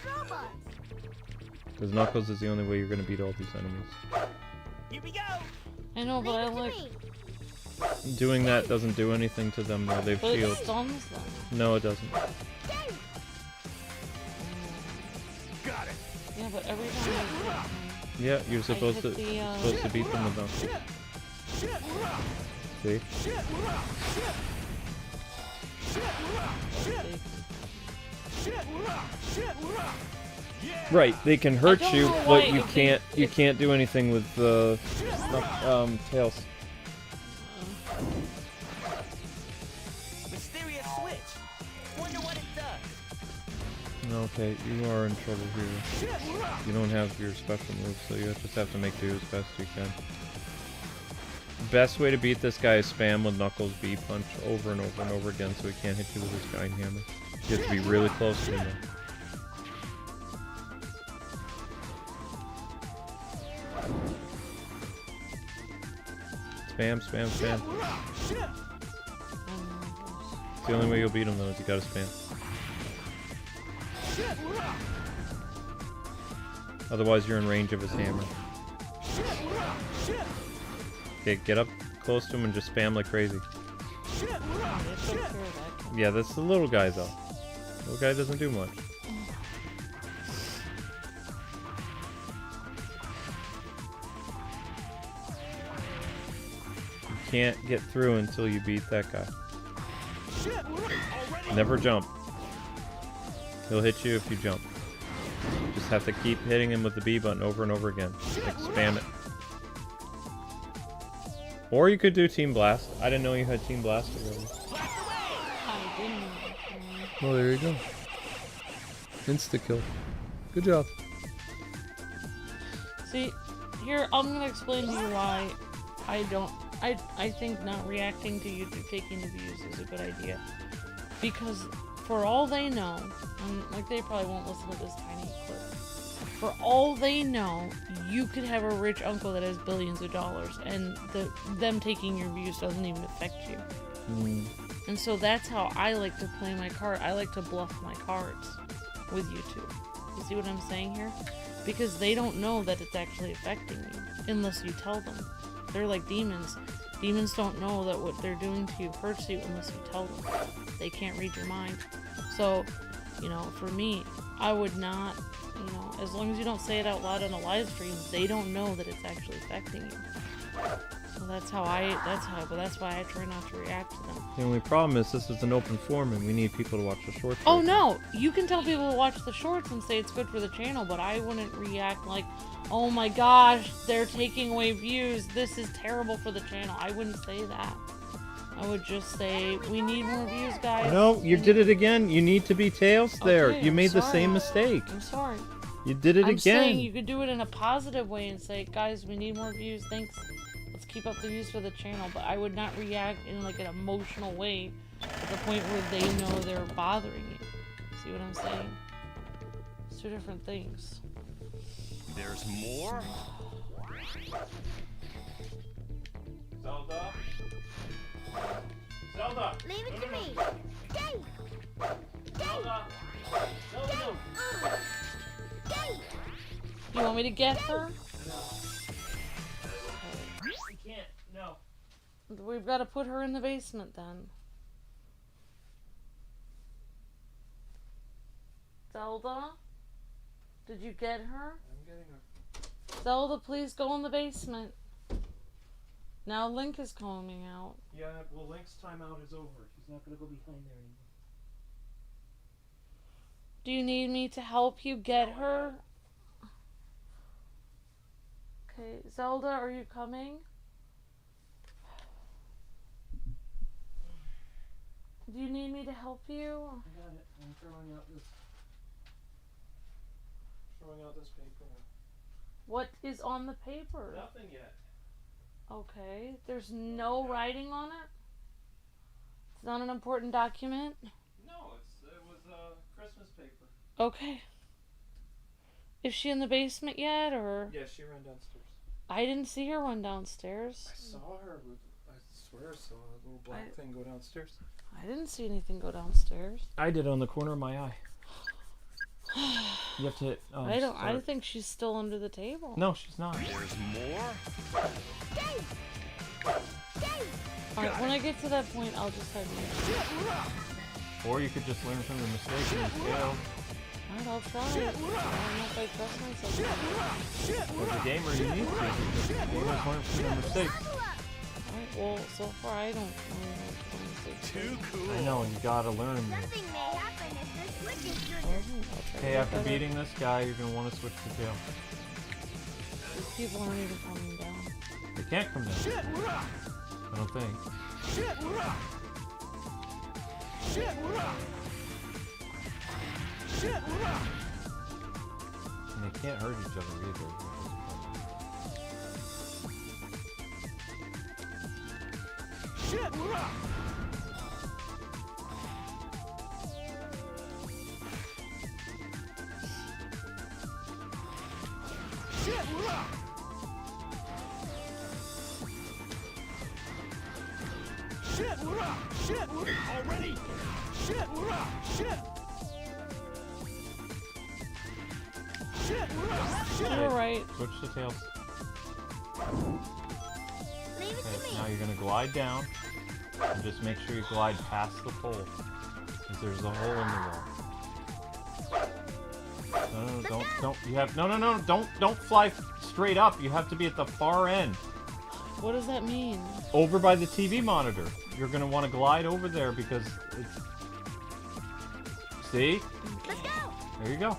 because Knuckles is the only way you're going to beat all these enemies. Here we go. I know, but I like. Doing that doesn't do anything to them though, they've But it shields. stuns them. No, it doesn't. Got it. Yeah, but every time I hit Yeah, you're supposed to beat them with Knuckles. See? Right, they can hurt don't you, know but why you can't do anything with the Tails. Mysterious switch. Wonder what it does. Okay, you are in trouble here. You don't have your special moves, so you just have to make do as best you can. Best way to beat this guy is spam with Knuckles B punch over and over and over again so he can't hit you with his giant hammer. You have to be really close to him. Spam, spam, spam. It's the only way you'll beat him though, is you gotta spam. Otherwise you're in range of his hammer. Okay, get up close to him and just spam like crazy. Yeah, that's the little guy though. Little guy doesn't do much. You can't get through until you beat that guy. Never jump. He'll hit you if you jump. Just have to keep hitting him with the B button over and over again. Like, spam it. Or you could do Team Blast. I didn't know you had Team Blast already. I didn't. Oh, there you go. Insta-kill. Good job. See, here, I'm gonna explain to you why I think not reacting to YouTube taking the views is a good idea. Because for all they know, and like they probably won't listen to this tiny clip, for all they know, you could have a rich uncle that has billions of dollars, and them taking your views doesn't even affect you. And so that's how I like to play my card. I like to bluff my cards with YouTube. You see what I'm saying here? Because they don't know that it's actually affecting you unless you tell them. They're like demons. Demons don't know that what they're doing to you hurts you unless you tell them. They can't read your mind. So, you know, for me, I would not, you know, as long as you don't say it out loud on a live stream, they don't know that it's actually affecting you. So that's why I try not to react to them. The only problem is this is an open forum and we need people to watch the shorts. Oh no, you can tell people to watch the shorts and say it's good for the channel, but I wouldn't react like, oh my gosh, they're taking away views, this is terrible for the channel. I wouldn't say that. I would just say, we need more views, guys. No, you did it again. You need to be Tails there. Okay, you I'm made the sorry. same mistake. I'm sorry. You did it I'm again. saying you could do it in a positive way and say, guys, we need more views, thanks. Let's keep up the views for the channel, but I would not react in like an emotional way to the point where they know they're bothering you. See what I'm saying? It's two different things. There's more? Zelda? Zelda! Leave it to me. Dave. Zelda! Zelda! Dave. You want me to get her? I can't. No. We've got to put her in the basement then. Zelda? Did you get her? I'm getting her. Zelda, please go in the basement. Now Link is coming out. Yeah, well, Link's timeout is over. He's not gonna go behind there anymore. Do you need me to help you get her? Okay, Zelda, are you coming? Do you need me to help you? I got it. I'm throwing out this paper. What is on the paper? Nothing yet. Okay, there's no writing on it? It's not an important document? No, it was Christmas paper. Okay. Is she in the basement yet, or? Yeah, she ran downstairs. I didn't see her run downstairs. I saw her. I swear I saw a little black thing go downstairs. I didn't see anything go downstairs. I did on the corner of my eye. You have to. I think she's still under the table. No, she's not. There's more? Alright, when I get to that point, I'll just have you. Or you could just learn from the mistake and fail. Alright, I'll try. I don't know if I trust myself. As a gamer, you need to. You must learn from your mistakes. Alright, well, so far I don't really know what the mistakes Too are. cool. I know, you gotta learn. Something may happen if this switch is triggered. I'll try to Okay, get after better. beating this guy, you're gonna want to switch to tail. These people aren't even coming down. They can't come down. I don't think. And they can't hurt each other either. Already? You're right. Switch to tails. Leave it to Okay, me. now you're gonna glide down and just make sure you glide past the pole. Because there's a hole in the wall. No, don't, you have, no, don't fly straight up. You have to be at the far end. What does that mean? Over by the TV monitor. You're gonna want to glide over there because it's See? Let's go. There you go.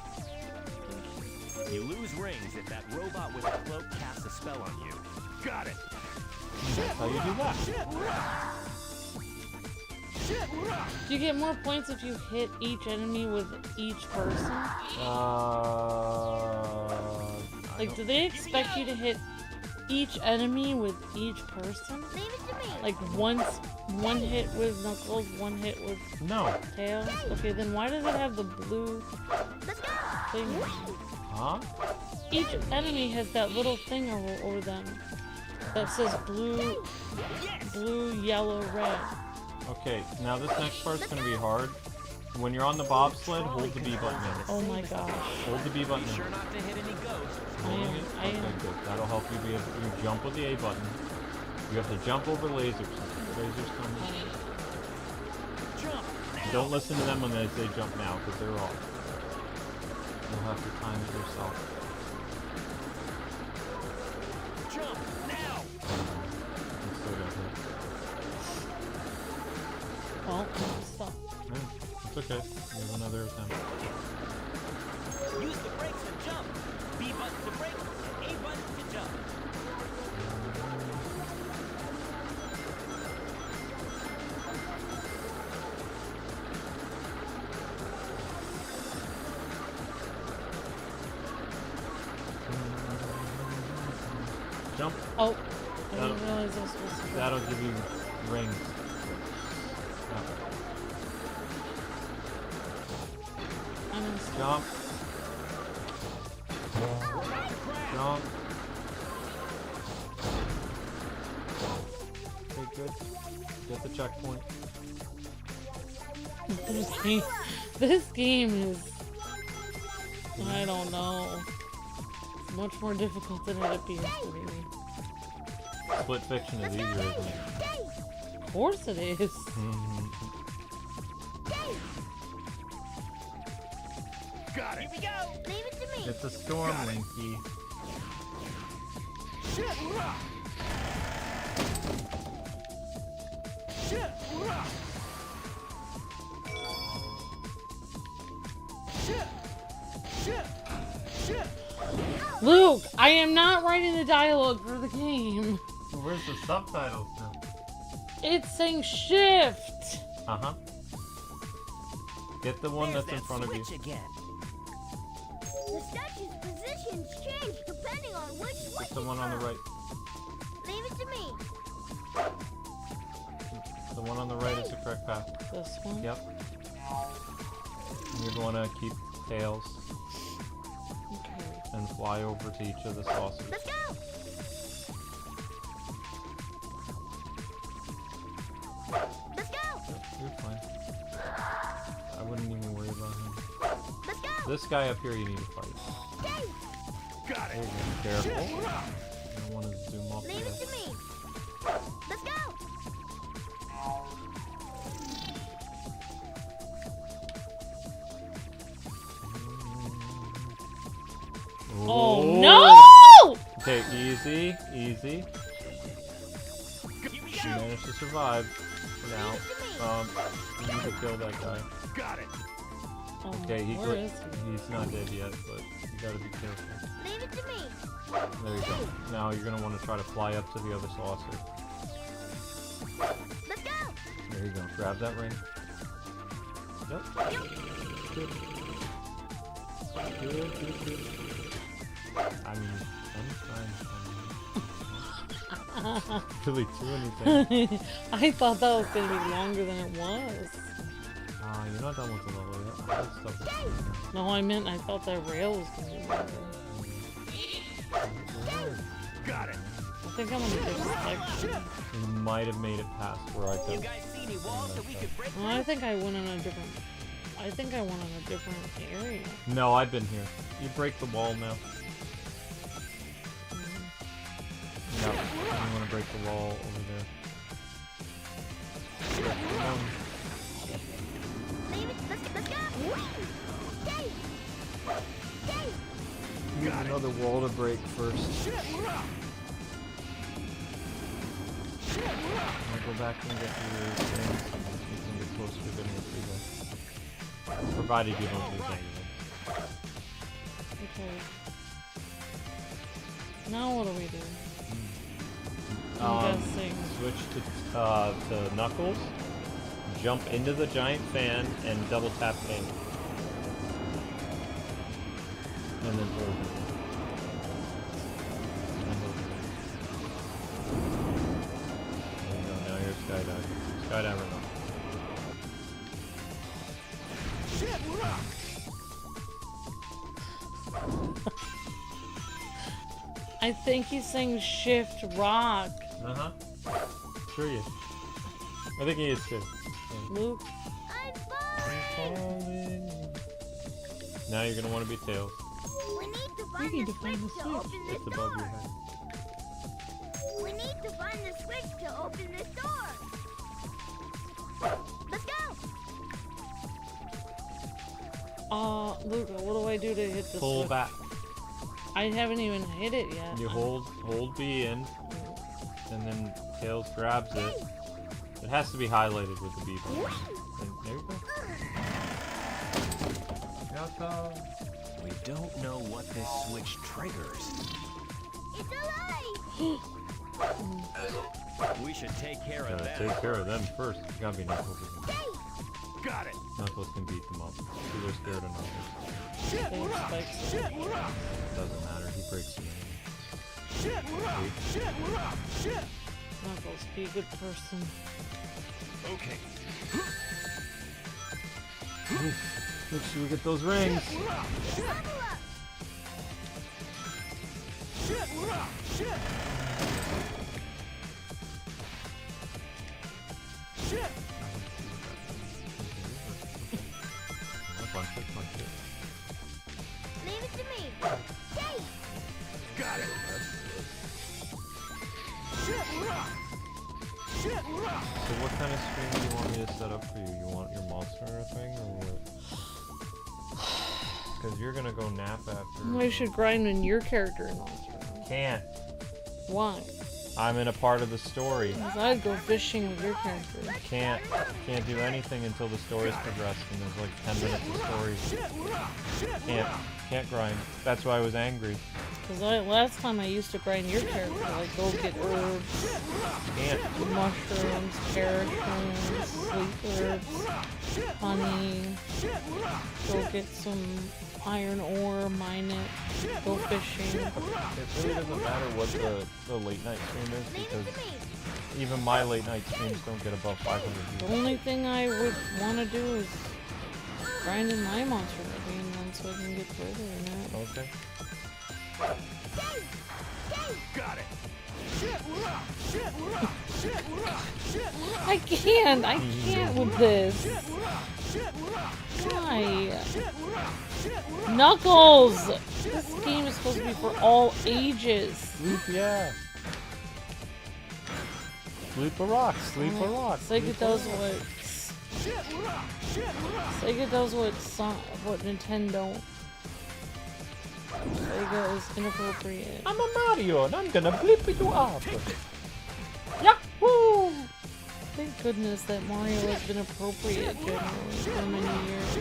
You lose rings if that robot with a cloak casts a spell on you. Got it. That's how you do that. Do you get more points if you hit each enemy with each person? Like, do they expect you to hit each enemy with each person? Leave it to me. Like one hit with Knuckles, one hit with No. Tails? Okay, then why does it have the blue Let's go. thing? Huh? Each enemy has that little thing over them that says blue, yellow, red. Okay, now this next part's gonna be hard. When you're on the bobsled, hold the B button in. Oh my gosh. Hold the B button in. Sure not to hit any ghosts. Holding it? I am. Okay, good. That'll help you you jump with the A button. You have to jump over lasers. Lasers coming. Jump. Don't listen to them when they say jump now, because they're off. You'll have to time it yourself. Jump now. You still got hit. Well, stop. Yeah, it's okay. You have another attempt. Use the brakes and jump. B button to brake, and A button to jump. Jump. Oh, I didn't realize I was supposed to. That'll give you rings. I'm gonna stop. Jump. Jump. Okay, good. Get the checkpoint. This game is, I don't know, much more difficult than it appears to be. Split fiction is easier, isn't it? Of course it is. Got it. Here we go. Leave it to me. It's a storm, Linky. Luke, I am not writing the dialogue for the game. Where's the subtitles now? It's saying shift. Uh-huh. Get the one There's that's in that front of you. switch again. The statue's positions change depending on which switch Get the one on the right. Leave it to me. The one on the right is the correct path. This one? Yep. And you're going to keep tails Okay. and fly over to each of the saucers. Let's go. Let's go. Yep, you're fine. I wouldn't even worry about him. Let's go. This guy up here you need to fight. Dave, Got There it. you go. Careful. You don't want to zoom off leave it there. to me. Let's go. Oh Ooh. no! Okay, easy, easy. Here we You go. managed to survive for now. You need to kill that guy. Got it. Okay, Where is he? he's not dead yet, but you gotta be careful. Leave it to me. There you go. Now you're gonna want to try to fly up to the other saucer. Let's go. There you go. Grab that ring. Yep. Good. Good, good, good. I mean, I'm really do anything. I thought that was gonna be longer than it was. You're not done with the level yet. That stuff is No, I meant I thought that rail was gonna be longer. Got it. I think I'm on a different section. You might have made it past where I You took. guys see any walls that we could break Well, I think I went on a different. I think I went on a different area. No, I've been here. You break the wall now. No, you want to break the wall over there. Leave it. Let's go. Dave. Dave. You have another wall to break first. I'll go back and get your things. You can get closer to getting it Provided you don't lose anything. Okay. Now what do we do? I'm guessing. Switch to Knuckles, jump into the giant fan, and double tap A. And then throw it. There you go, now you're skydiving. Skydiver now. Shit, we're up! I think he's saying shift rock. Uh-huh. Sure you. I think he is too. Luke. I'm Falling. Now you're gonna want to be Tails. We need to find need the to find switch the to switch. open this It's above your door. head. We need to find the switch to open this door. Let's go. Luke, what do I do to hit the Pull switch? back. I haven't even hit it yet. You hold B in, and then Tails grabs it. It has to be highlighted with the B button. And there you go. We don't know what this switch triggers. It's alive. We should take care of Gotta that. take care of them first. Gotta be Knuckles. Got it. Knuckles can beat them up. So they're scared of Knuckles. Shit, They we're up! spikes Shit, we're up! Doesn't matter. He breaks them. Shit, we're up! Shit, we're up! Shit! Knuckles, be a good person. Okay. Make sure we get those rings. We're up! Shit! Level up. Shit, we're up! Shit! Shit! Punch it, punch it. Leave it to me. Hey. Got it. Shit, we're up! Shit, we're up! So what kind of stream do you want me to set up for you? You want your monster thing or what? Because you're gonna go nap after. I should grind in your character and monster. Can't. Why? I'm in a part of the story. Because I'd go fishing with your character. Can't do anything until the story's progressed, and there's like 10 minutes of story. Shit, we're up! Shit, we're up! Can't grind. That's why I was angry. Because last time I used to grind your character, like go get herbs, Can't. mushrooms, carrot cones, sweet herbs, honey, go get some iron ore, mine it, go fishing. It really doesn't matter what the late night stream is, Leave it because to me. even my late night streams don't get above 500 The views. only thing I would want to do is grind in my monster movie, and then so I can get further in that. Okay. Got it. Shit, we're up! Shit, we're up! Shit, we're up! Shit, we're up! I can't with this. Shit, we're up! Shit, we're up! Why? Shit, we're up! Shit, we're up! Knuckles! This game is supposed to be for all ages. Sleep, yeah. Sleep a rock. Sleep a rock. Sega does what Shit, we're up! Shit, we're up! Sega does what Nintendo. Sega is inappropriate. I'm a Mario, and I'm gonna blip you up. Yahoo! Thank goodness that Mario has been appropriate generally for many years.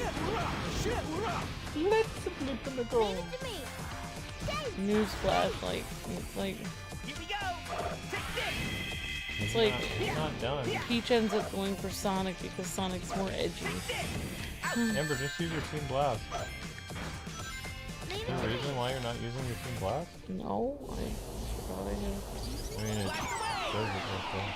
Let's blip in the go. Leave it to me. Newsflash, like Here we go. Take this. it's like He's not done. Peach ends up going for Sonic because Sonic's more edgy. Amber, just use your Team Blast. Leave Is it there a to me. reason why you're not using your Team Blast? No, I forgot I had. I mean, it says it right there.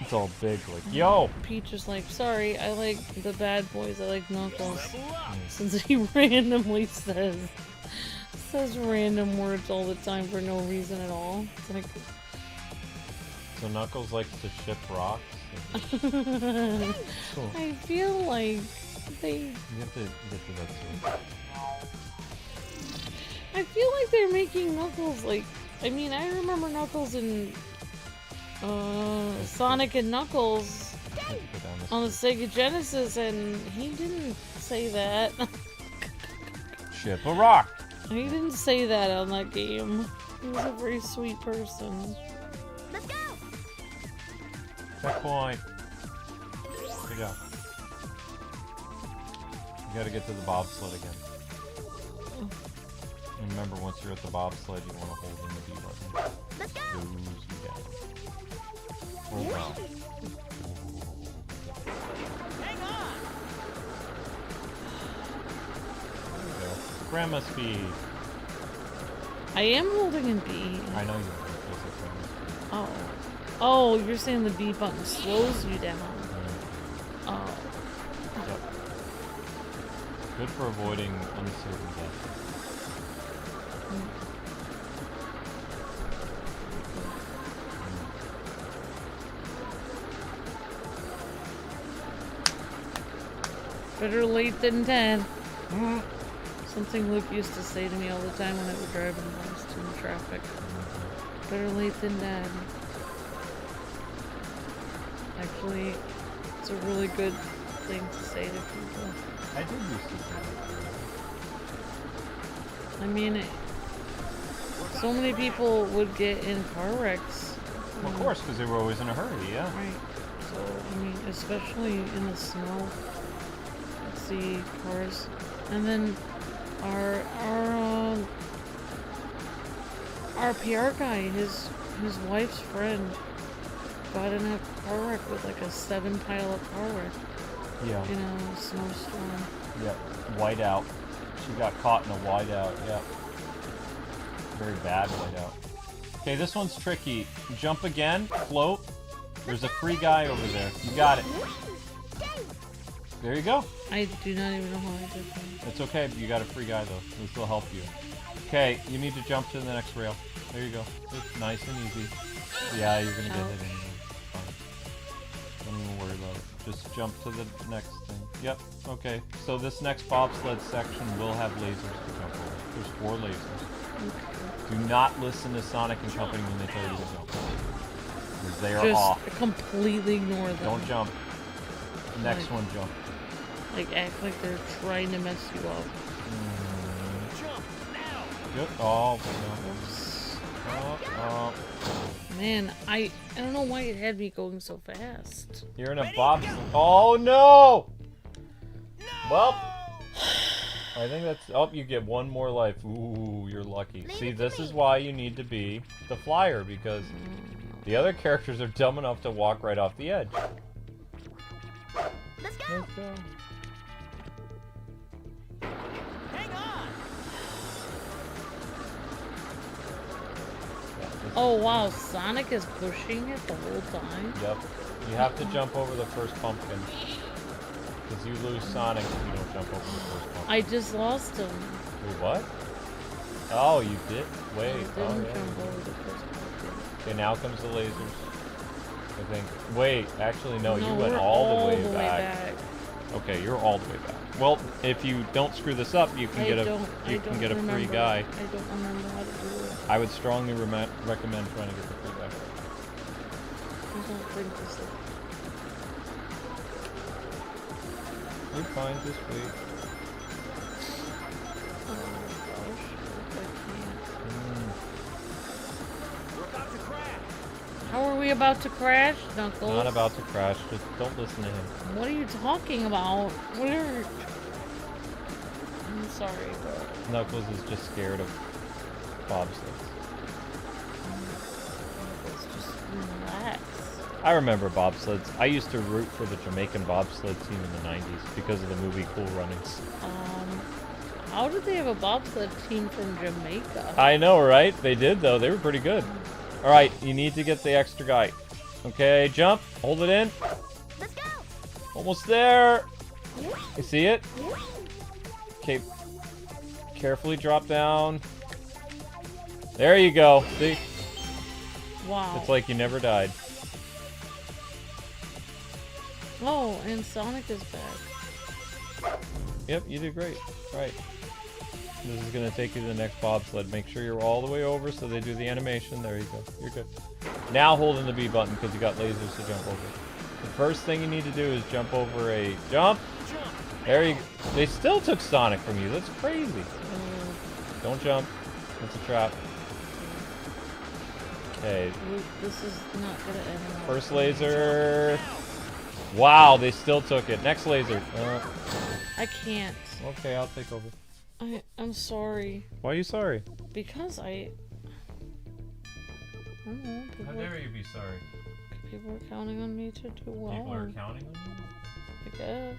It's all big, like, yo! Peach is like, sorry, I like the bad boys, I like Knuckles. Level up. Since he randomly says random words all the time for no reason at all. It's like, So Knuckles likes to ship rocks. Cool. I feel like they. You have to get to that soon. I feel like they're making Knuckles like. I mean, I remember Knuckles in Sonic and Knuckles You have to go down this on the street. Sega Genesis, and he didn't say that. Ship a rock! He didn't say that on that game. He was a very sweet person. Let's go. Checkpoint. Good job. You gotta get to the bobsled again. And remember, once you're at the bobsled, you want to hold in the B button. Let's go. Lose you down. Oh wow. Hang on! There we go. Grandma speed. I am holding in B. I know you are. Just like grandma speed. Oh. Oh, you're saying the B button slows you down. Oh. Yep. Good for avoiding uncertain death. Better late than dead. Something Luke used to say to me all the time when I was driving past in traffic. Better late than dead. Actually, it's a really good thing to say to people. I did used to say that. I mean, so many people would get in car wrecks. Of course, because they were always in a hurry, yeah. Right. So, I mean, especially in the snow. Let's see, cars. And then our PR guy, his wife's friend, got in a car wreck with like a 7-pile car wreck. Yeah. In a snowstorm. Yep. Whiteout. She got caught in a whiteout, yep. Very bad whiteout. Okay, this one's tricky. Jump again, float. There's a free guy over there. You got it. There you go. I do not even know how I did that. It's okay, you got a free guy though. This will help you. Okay, you need to jump to the next rail. There you go. It's nice and easy. Yeah, you're gonna get hit anyway. Fine. Don't even worry about it. Just jump to the next thing. Yep, okay. So this next bobsled section will have lasers to jump over. There's 4 lasers. Okay. Do not listen to Sonic and Company when they tell you to jump. Because they are Just off. completely ignore them. Don't jump. Next one, jump. Like, act like they're trying to mess you up. Jump now! Yep. Oh, Oops. oh. Man, I don't know why it had me going so fast. You're in a bobsled. Oh no! Well, I think that's. Oh, you get 1 more life. Ooh, you're lucky. See, this is why you need to be the flyer, because the other characters are dumb enough to walk right off the edge. Let's go. Let's go. Hang on! Yeah, this Oh wow, Sonic is pushing it the whole time? Yep. You have to jump over the first pumpkin. Because you lose Sonic if you don't jump over the first pumpkin. I just lost him. Wait, what? Oh, you did? Wait. I Oh, didn't yeah. jump over the first pumpkin. Okay, now comes the lasers. I think. Wait, actually, no, you went we're all the way the back. Okay, you're all the way back. Well, if you don't screw this up, you can get a free remember. guy. I don't remember how to do it. I would strongly recommend trying to get the free guy. I don't think this is... You're fine, just wait. Oh gosh, I We're about to crash! can't. How are we about to crash, Knuckles? Not about to crash, just don't listen to him. What are you talking about? Where? I'm sorry, but... Knuckles is just scared of bobsleds. Knuckles, just relax. I remember bobsleds. I used to root for the Jamaican bobsled team in the 90s because of the movie Cool Runnings. How did they have a bobsled team from Jamaica? I know, right? They did, though. They were pretty good. Alright, you need to get the extra guy. Okay, jump. Hold it in. Let's go. Almost there. You see it? Okay. Carefully drop down. There you go. See? Wow. It's like you never died. Oh, and Sonic is back. Yep, you did great. Right. This is going to take you to the next bobsled. Make sure you're all the way over so they do the animation. There you go. You're good. Now hold in the B button because you got lasers to jump over. The first thing you need to do is jump over a... Jump! There you go. They still took Sonic from you. That's crazy. Don't jump. It's a trap. Okay. Luke, this is not gonna end well. First laser. Wow, they still took it. Next laser. I can't. Okay, I'll take over. I'm sorry. Why are you sorry? Because I don't know. How dare you be sorry? People are counting on me to do well. People are counting on you? I guess.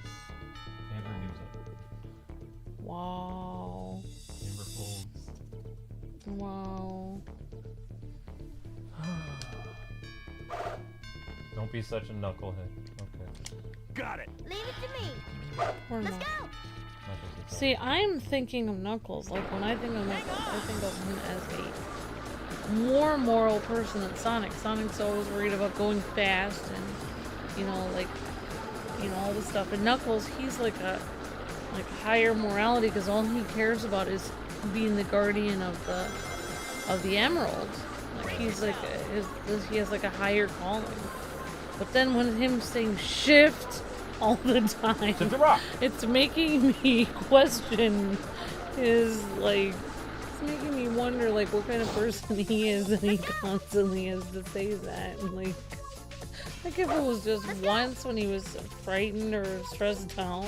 Amber music. Wow. Amber folds. Wow. Don't be such a knucklehead. Okay. Got it. Leave it to me. Or Let's not. go. Knuckles is See, I'm thinking of Knuckles. Like, when I think of Knuckles, I think of him as a more moral person than Sonic. Sonic's always worried about going fast and, you know, like, you know, all this stuff. And Knuckles, he's like a higher morality because all he cares about is being the guardian of the Emerald. Like, he's like, he has like a higher calling. But then when him saying shift all the time, Shift the rock. it's making me question his, like, it's making me wonder, like, what kind of person he is, and he constantly has to say that. And, like if it was just once when he was frightened or stressed out.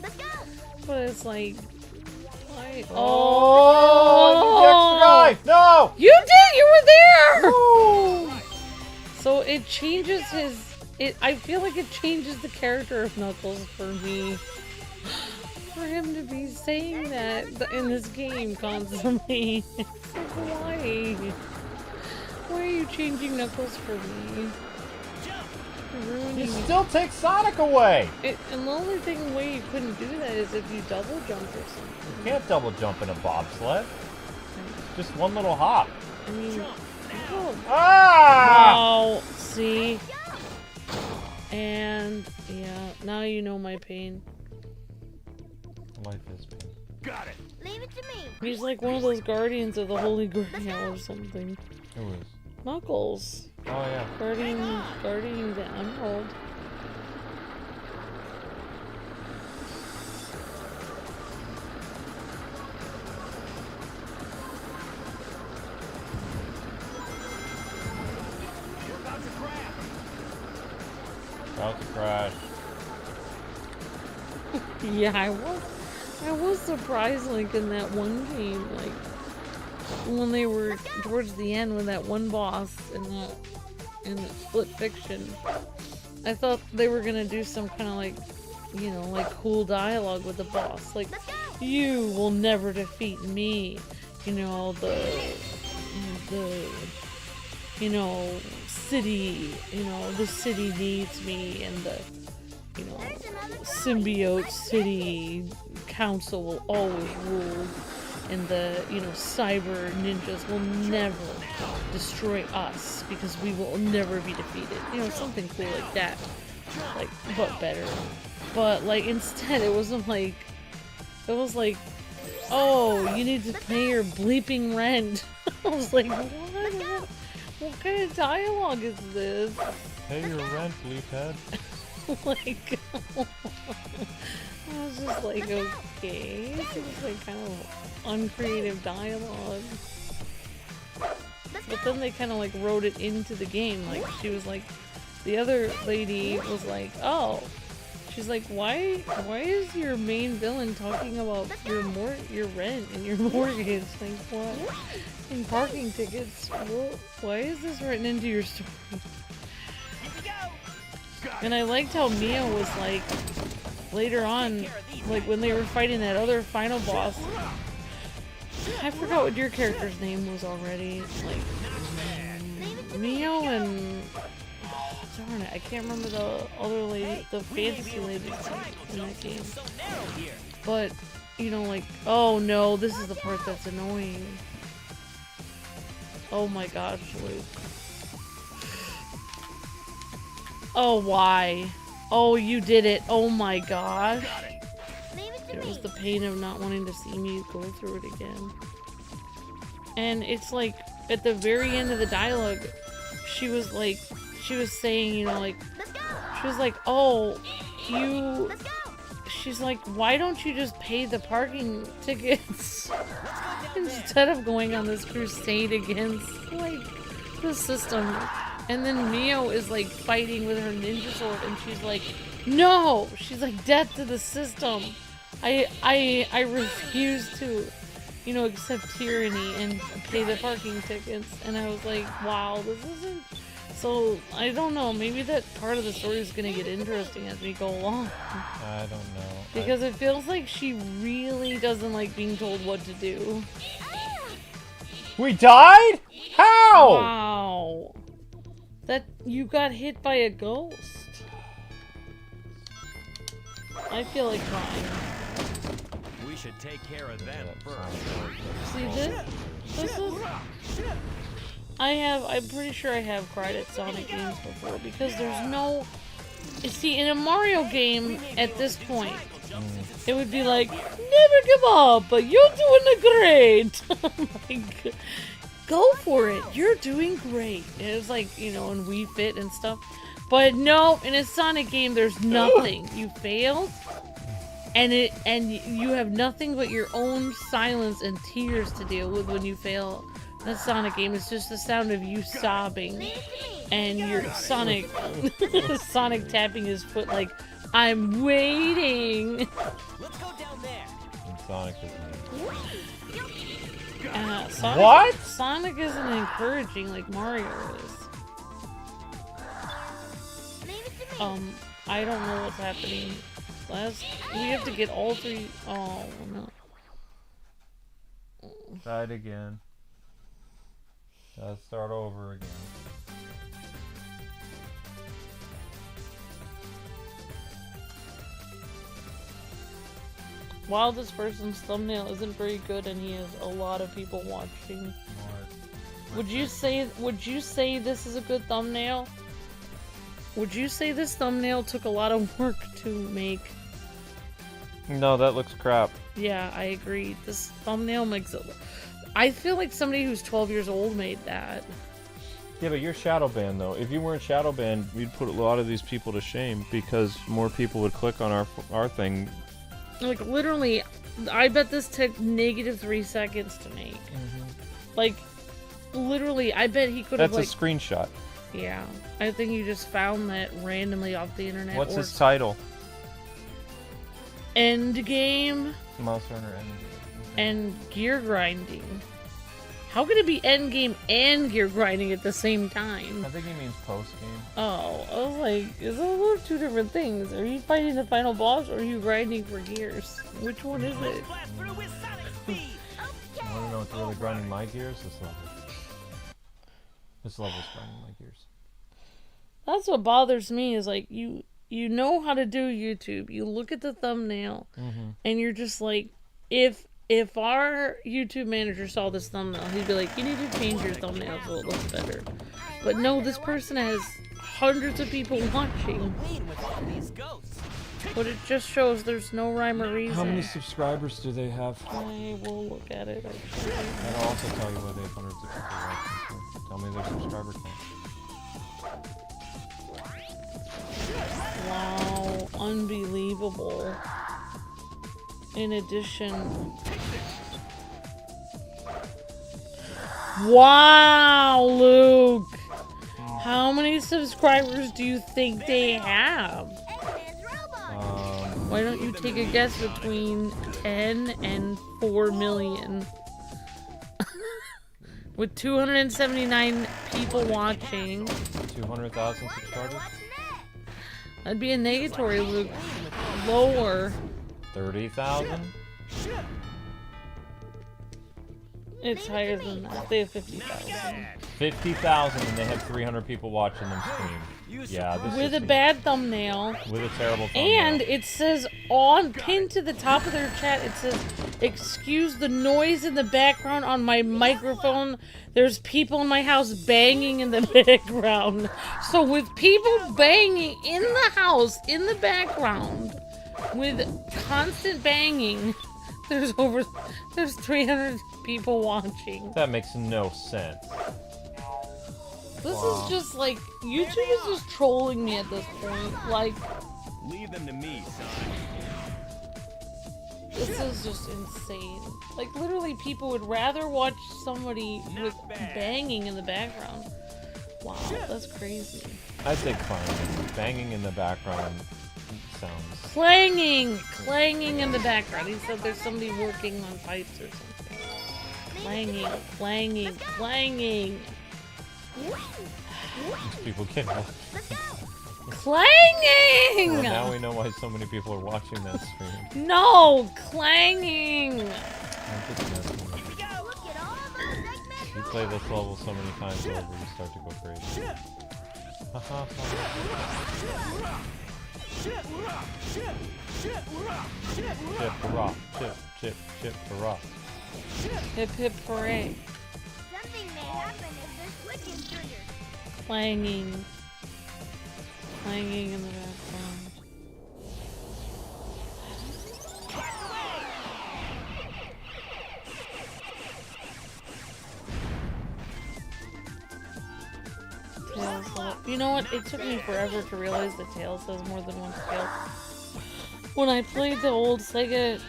Let's go. But it's like, why? Oh, the extra guy! No! You did! You were there! So it changes I feel like it changes the character of Knuckles for me. For him to be saying that in this game constantly. It's like, why? Why are you changing Knuckles for me? You're ruining You it. still take Sonic away! And the only way you couldn't do that is if you double jump or something. You can't double jump in a bobsled. Just one little hop. I mean, oh, Ah! wow, see? And, yeah, now you know my pain. Life is pain. Got it. Leave it to me. He's like one of those guardians of the Holy Grail or something. Who is? Knuckles. Oh, yeah. Guarding the Emerald. You're about to crash. About to crash. Yeah, I was surprised, like, in that one game, like, when they were towards the end with that one boss in the Split Fiction. I thought they were gonna do some kind of, like, you know, like, cool dialogue with the boss, like, you will never defeat me, you know, the you know, city, you know, the city needs me, and the, you know, symbiote city council will always rule, and the, you know, cyber ninjas will never destroy us because we will never be defeated. You know, something cool like that. Like, but better. But, like, instead it wasn't like, it was like, oh, you need to pay your bleeping rent. I was like, what kind of dialogue is this? Pay your rent, bleephead. Like, I was just like, okay, this is like kind of uncreative dialogue. But then they kind of like wrote it into the game. Like, she was like, the other lady was like, oh, she's like, why is your main villain talking about your rent and your mortgage? Like, what? And parking tickets? Well, why is this written into your story? And I liked how Mia was like, later on, like when they were fighting that other final boss, I forgot what your character's name was already. Like, Mio and, oh, darn it, I can't remember the other lady, the fantasy lady in that game. But, you know, like, oh no, this is the part that's annoying. Oh my gosh, Luke. Oh, why? Oh, you did it. Oh my gosh. It was the pain of not wanting to see me go through it again. And it's like, at the very end of the dialogue, she was like, she was saying, you know, like, she was like, oh, she's like, why don't you just pay the parking tickets instead of going on this crusade against, like, the system? And then Mio is like fighting with her ninja sword, and she's like, "No!" She's like, "Death to the system. I refuse to, you know, accept tyranny and pay the parking tickets." And I was like, "Wow, this isn't." So I don't know. Maybe that part of the story is gonna get interesting as we go along. I don't know. Because it feels like she really doesn't like being told what to do. We died? How? Wow. That you got hit by a ghost. I feel like crying. We should take care of them first. See this? This is... I'm pretty sure I have cried at Sonic games before because there's no... See, in a Mario game, at this point, it would be like, never give up, but you're doing great. Like, go for it, you're doing great. And it was like, you know, in Wii Fit and stuff. But no, in a Sonic game, there's nothing. You failed, and you have nothing but your own silence and tears to deal with when you fail. A Sonic game is just the sound of you sobbing, and your Sonic tapping his foot like, I'm waiting. Let's go down there. And Sonic is Sonic, what? Sonic isn't encouraging like Mario is. I don't know what's happening. We have to get all three. Oh no. Died again. Let's start over again. While this person's thumbnail isn't very good and he has a lot of people watching, would you say this is a good thumbnail? Would you say this thumbnail took a lot of work to make? No, that looks crap. Yeah, I agree. This thumbnail makes it... I feel like somebody who's 12 years old made that. Yeah, but you're shadow banned though. If you weren't shadow banned, we'd put a lot of these people to shame because more people would click on our thing. Like literally, I bet this took -3 seconds to make. Like literally, I bet he could have like... That's a screenshot. Yeah, I think you just found that randomly off the internet. What's his title? End game. Mouse Runner End Game. And gear grinding. How could it be end game and gear grinding at the same time? I think he means post game. Oh, I was like, is those two different things? Are you fighting the final boss or are you grinding for gears? Which one is it? Blast through with Sonic speed. I want to know what's really grinding my gears? This level. This level's grinding my gears. That's what bothers me is like, you know how to do YouTube. You look at the thumbnail and you're just like, if our YouTube manager saw this thumbnail, he'd be like, you need to change your thumbnail so it looks better. But no, this person has hundreds of people watching. With all these ghosts. But it just shows there's no rhyme or reason. How many subscribers do they have? I will look at it, actually. That'll also tell you what they have hundreds of people watching. So tell me their subscriber count. Wow, unbelievable. In addition... Wow, Luke! How many subscribers do you think they have? Why don't you take a guess between 10 and 4 million? With 279 people watching. 200,000 subscribers? That'd be a negatory, Luke. Lower. 30,000? It's higher than that. They have 50,000. 50,000 and they have 300 people watching them stream. Yeah, this With is a bad thumbnail. with a terrible thumbnail. And it says pinned to the top of their chat, it says, excuse the noise in the background on my microphone. There's people in my house banging in the background. So with people banging in the house, in the background, with constant banging, there's 300 people watching. That makes no sense. This is just like, YouTube is just trolling me at this point. Like, Leave them to me, son. this is just insane. Like, literally, people would rather watch somebody with banging in the background. Wow, that's crazy. I say clanging. Banging in the background sounds. Clanging in the background. He said there's somebody working on pipes or something. Clanging. These people get it. Clanging! Well, now we know why so many people are watching that stream. No, clanging. I'm just messing with you. Look at all those segments. You play this level so many times over, you start to go crazy. Chip, hurrah. Chip, hurrah. Hip hip hooray. Something may happen if this switch is triggered. Clanging in the background. Tails. You know what? It took me forever to realize that Tails has more than one tail. When I played the old Sega,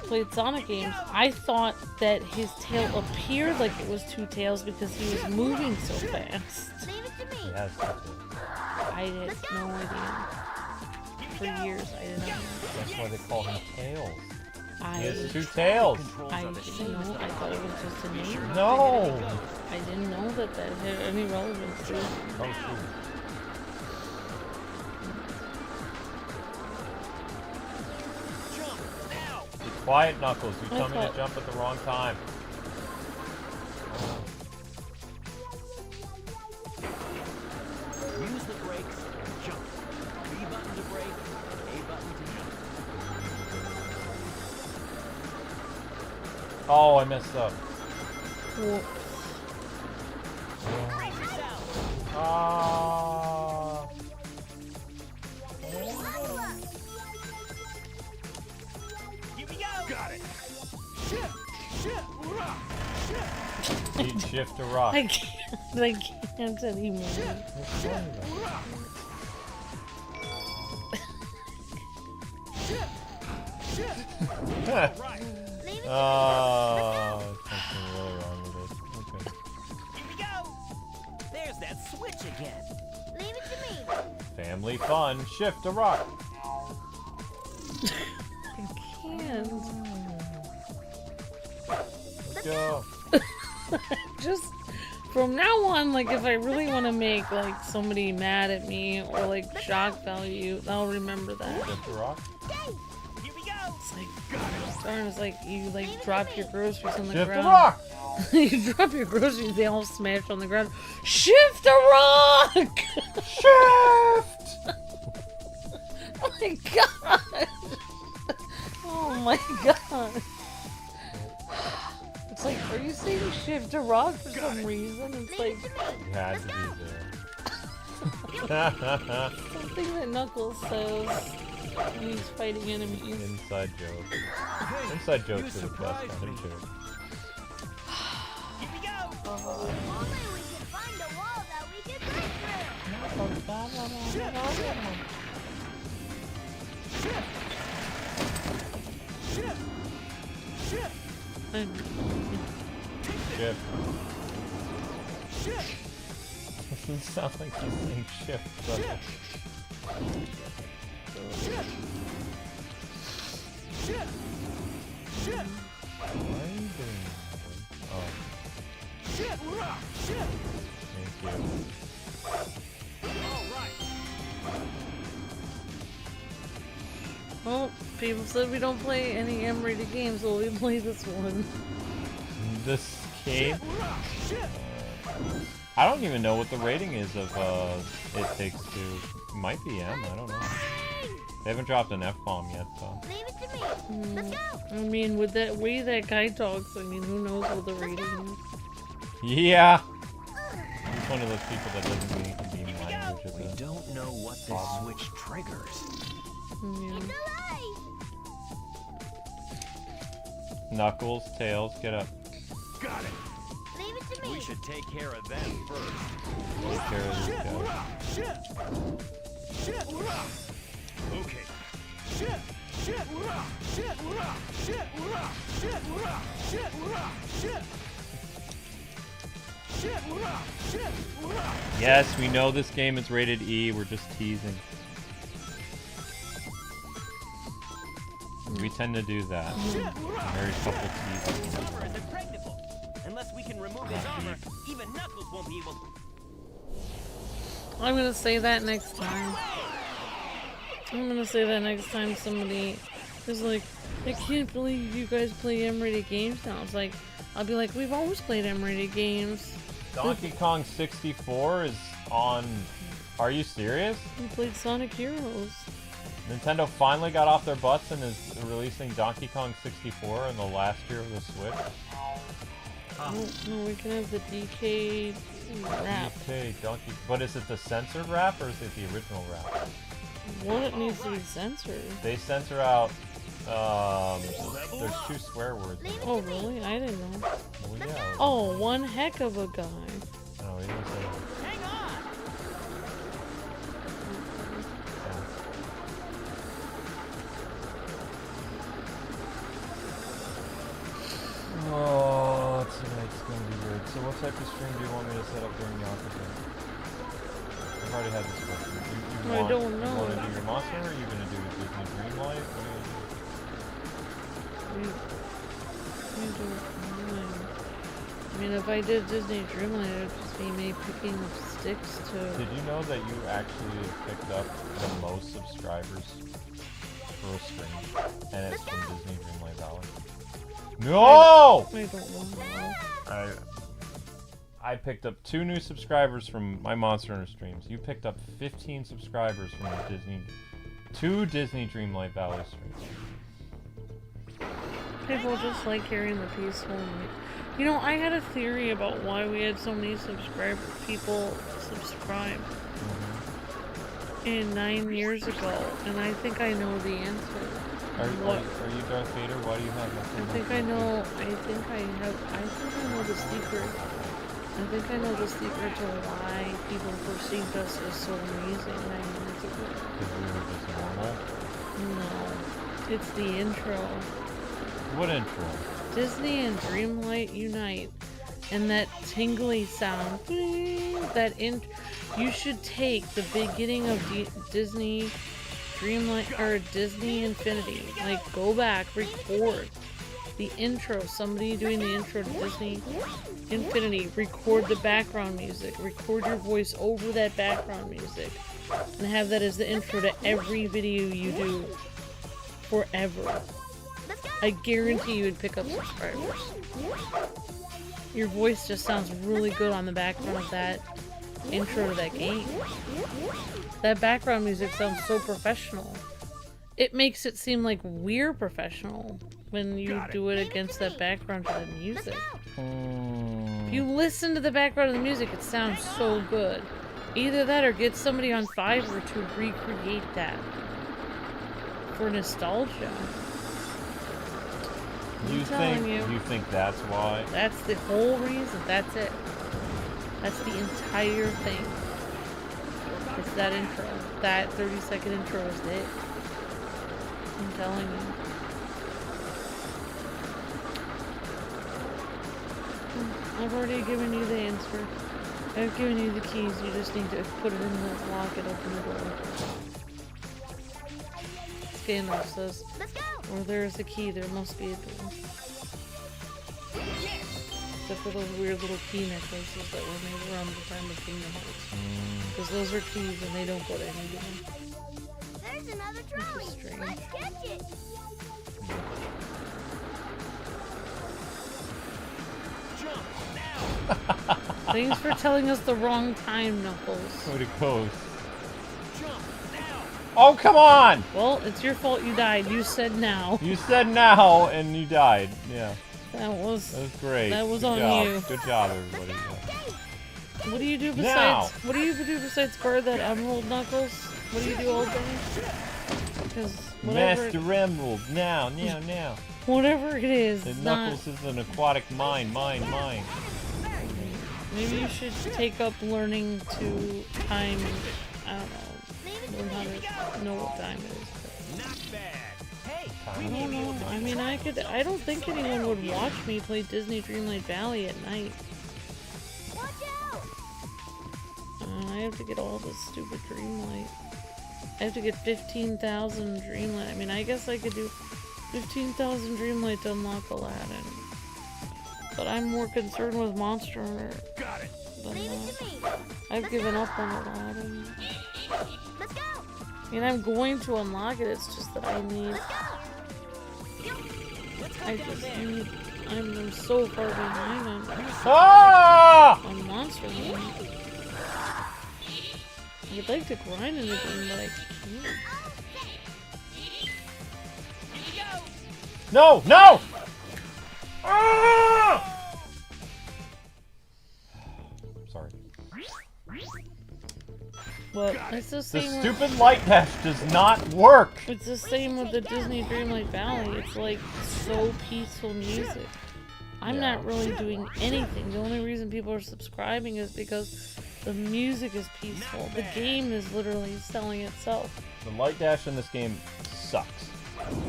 played Sonic games, I thought that his tail appeared like it was two tails because he was moving so fast. Leave it to me. Yes, I had no idea. For years, I didn't know. that's why they call him Tails. I He has two tails. didn't know. I thought it was just a name. No! I didn't know that had any relevance to it. Oh, shoot. Be quiet, Knuckles. You tell me to jump at the wrong time. Use the brakes and jump. B button to brake, A button to jump. Oh, I messed up. Whoops. Brace yourself. Ah. Here we go. Got it. Eat shift to rock. I can't anymore. Leave it to Oh, something really wrong with it. Okay. Here we go. There's that switch again. me. Leave it to me. Family fun. Shift to rock. I can't. Let's go. Just from now on, like if I really want to make like somebody mad at me or like shock value, I'll remember that. Shift to rock. Here we go. It's like, darn, it's like you like drop your groceries on the Shift to ground. rock. You drop your groceries, they all smash on the ground. Shift to rock! Shift. Oh my god! Oh my god! It's like, are you saying shift to rock for some reason? It's like You had to be there. something that Knuckles says when he's fighting enemies. Inside joke. Inside jokes are the best on him too. Here we go. Only we can find a wall that we can break Shift. Doesn't sound like he's saying shift, does it? Why are you doing that? Oh. Thank you. Well, people said we don't play any M-rated games, so we play this one. This game? I don't even know what the rating is of It Takes Two. It might be M, I don't know. They haven't dropped an F-bomb yet, though. Leave it to me. Let's go. I mean, with that way that guy talks, I mean, who knows what the rating is. Yeah! He's one of those people that doesn't need to be in language of We the... don't know what this switch triggers. Yeah. Delay. Knuckles, Tails, get up. Got it. Leave it to me. We should take care of them first. Take care of these guys. Okay. Yes, we know this game is rated E. We're just teasing. We tend to do that. Very couple teasing. Armor is impregnable. Unless we can remove his armor, even Knuckles won't be able to. I'm gonna say that next time. I'm gonna say that next time somebody is like, I can't believe you guys play M-rated games now. It's like, I'll be like, we've always played M-rated games. Donkey Kong 64 is on... Are you serious? We played Sonic Heroes. Nintendo finally got off their butts and is releasing Donkey Kong 64 in the last year of the Switch. No, we can have the DK wrap. Okay, Donkey... But is it the censored wrap or is it the original wrap? What it needs to be censored. They censor out... there's 2 swear words in it. Oh, really? I didn't know. Well, yeah. Oh, one heck of a guy. No, he didn't say that. Hang on! Oh, tonight's gonna be weird. So what type of stream do you want me to set up during the office day? I've already had this question. I don't know. You want to do your monster, or are you gonna do Disney Dreamlight? What are you gonna do? I mean, if I did Disney Dreamlight, it would just be me picking up sticks to... Did you know that you actually picked up the most subscribers for a stream, and it's from Disney Dreamlight Valley? No! I don't know. I picked up 2 new subscribers from my Monster Hunter streams. You picked up 15 subscribers from the 2 Disney Dreamlight Valley streams. People just like hearing the peaceful. You know, I had a theory about why we had so many people subscribe. And 9 years ago, and I think I know the answer. Are you Darth Vader? Why do you have nothing? I think I know the secret. I think I know the secret to why people perceived us as so amazing 9 years ago. Because we were just normal? No. It's the intro. What intro? Disney and Dreamlight unite. And that tingly sound. You should take the beginning of Disney Dreamlight or Disney Infinity. Like, go back, record the intro. Somebody doing the intro to Disney Infinity. Record the background music. Record your voice over that background music. And have that as the intro to every video you do. Forever. I guarantee you would pick up subscribers. Your voice just sounds really good on the background of that intro to that game. That background music sounds so professional. It makes it seem like we're professional when you do it against that background to the music. If you listen to the background of the music, it sounds so good. Either that or get somebody on Fiverr to recreate that for nostalgia. You think that's why? That's the whole reason. That's it. That's the entire thing. It's that intro. That 30-second intro is it. I'm telling you. I've already given you the answer. I've given you the keys. You just need to put it in the lock and open the door. Gandalf says, or there's a key, there must be a door. Except for those weird little key necklaces that were made around the time of Kingdom Hearts. Because those are keys and they don't go to any door. There's another trolley. Let's catch it. Jump now! Thanks for telling us the wrong time, Knuckles. Where'd it go? Jump now! Oh, come on! Well, it's your fault you died. You said now. You said now, and you died. Yeah. That was great. That was Good on job. you. Good job, everybody. Yeah. What do you do besides? Now. What do you do besides guard that emerald, Knuckles? What do you do all day? Because Master Emerald, now. whatever it is, And it's Knuckles not. is an aquatic mine. Maybe you should take up learning to time. I don't know. Learn how to know what time it is. Not bad. Hey, I don't know. I mean, I don't think anyone would watch me play Disney Dreamlight Valley at night. Watch out! And I have to get all this stupid Dreamlight. I have to get 15,000 Dreamlight. I mean, I guess I could do 15,000 Dreamlight to unlock Aladdin. But I'm more concerned with Monster Hunter. Got it. Than Leave it to me. I've given up on Aladdin. Let's go. I mean, I'm going to unlock it. It's just that I need. I just need. I'm so far behind on Monster Hunter. I'd like to grind in the game, but I can't. No! No! Ah! Sorry. Well, it's the The same. stupid light dash does not work! It's the same with the Disney Dreamlight Valley. It's like so peaceful music. I'm Yeah. not really doing anything. The only reason people are subscribing is because the music is peaceful. The game is literally selling itself. The light dash in this game sucks.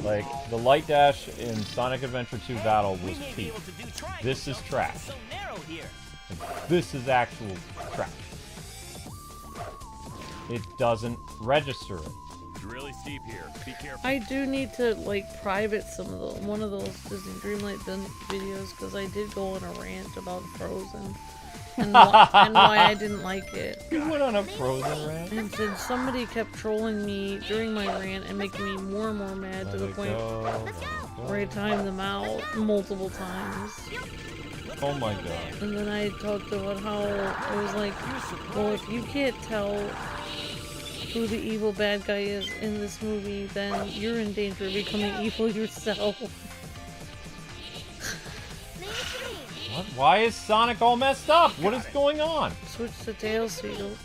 Like, the light dash in Sonic Adventure 2 Battle was peak. This is trash. So narrow here. This is actual trash. It doesn't register it. It's really steep here. Be careful. I do need to like private some of the one of those Disney Dreamlight videos because I did go on a rant about Frozen and why I didn't like it. You went on a Frozen rant? And then somebody kept trolling me during my rant and making me more and more mad to the point where I timed them out multiple times. Oh my god. And then I talked about how I was like, well, if you can't tell who the evil bad guy is in this movie, then you're in danger of becoming evil yourself. What? Why is Sonic all messed up? What is going on? Switch to Tails so you don't...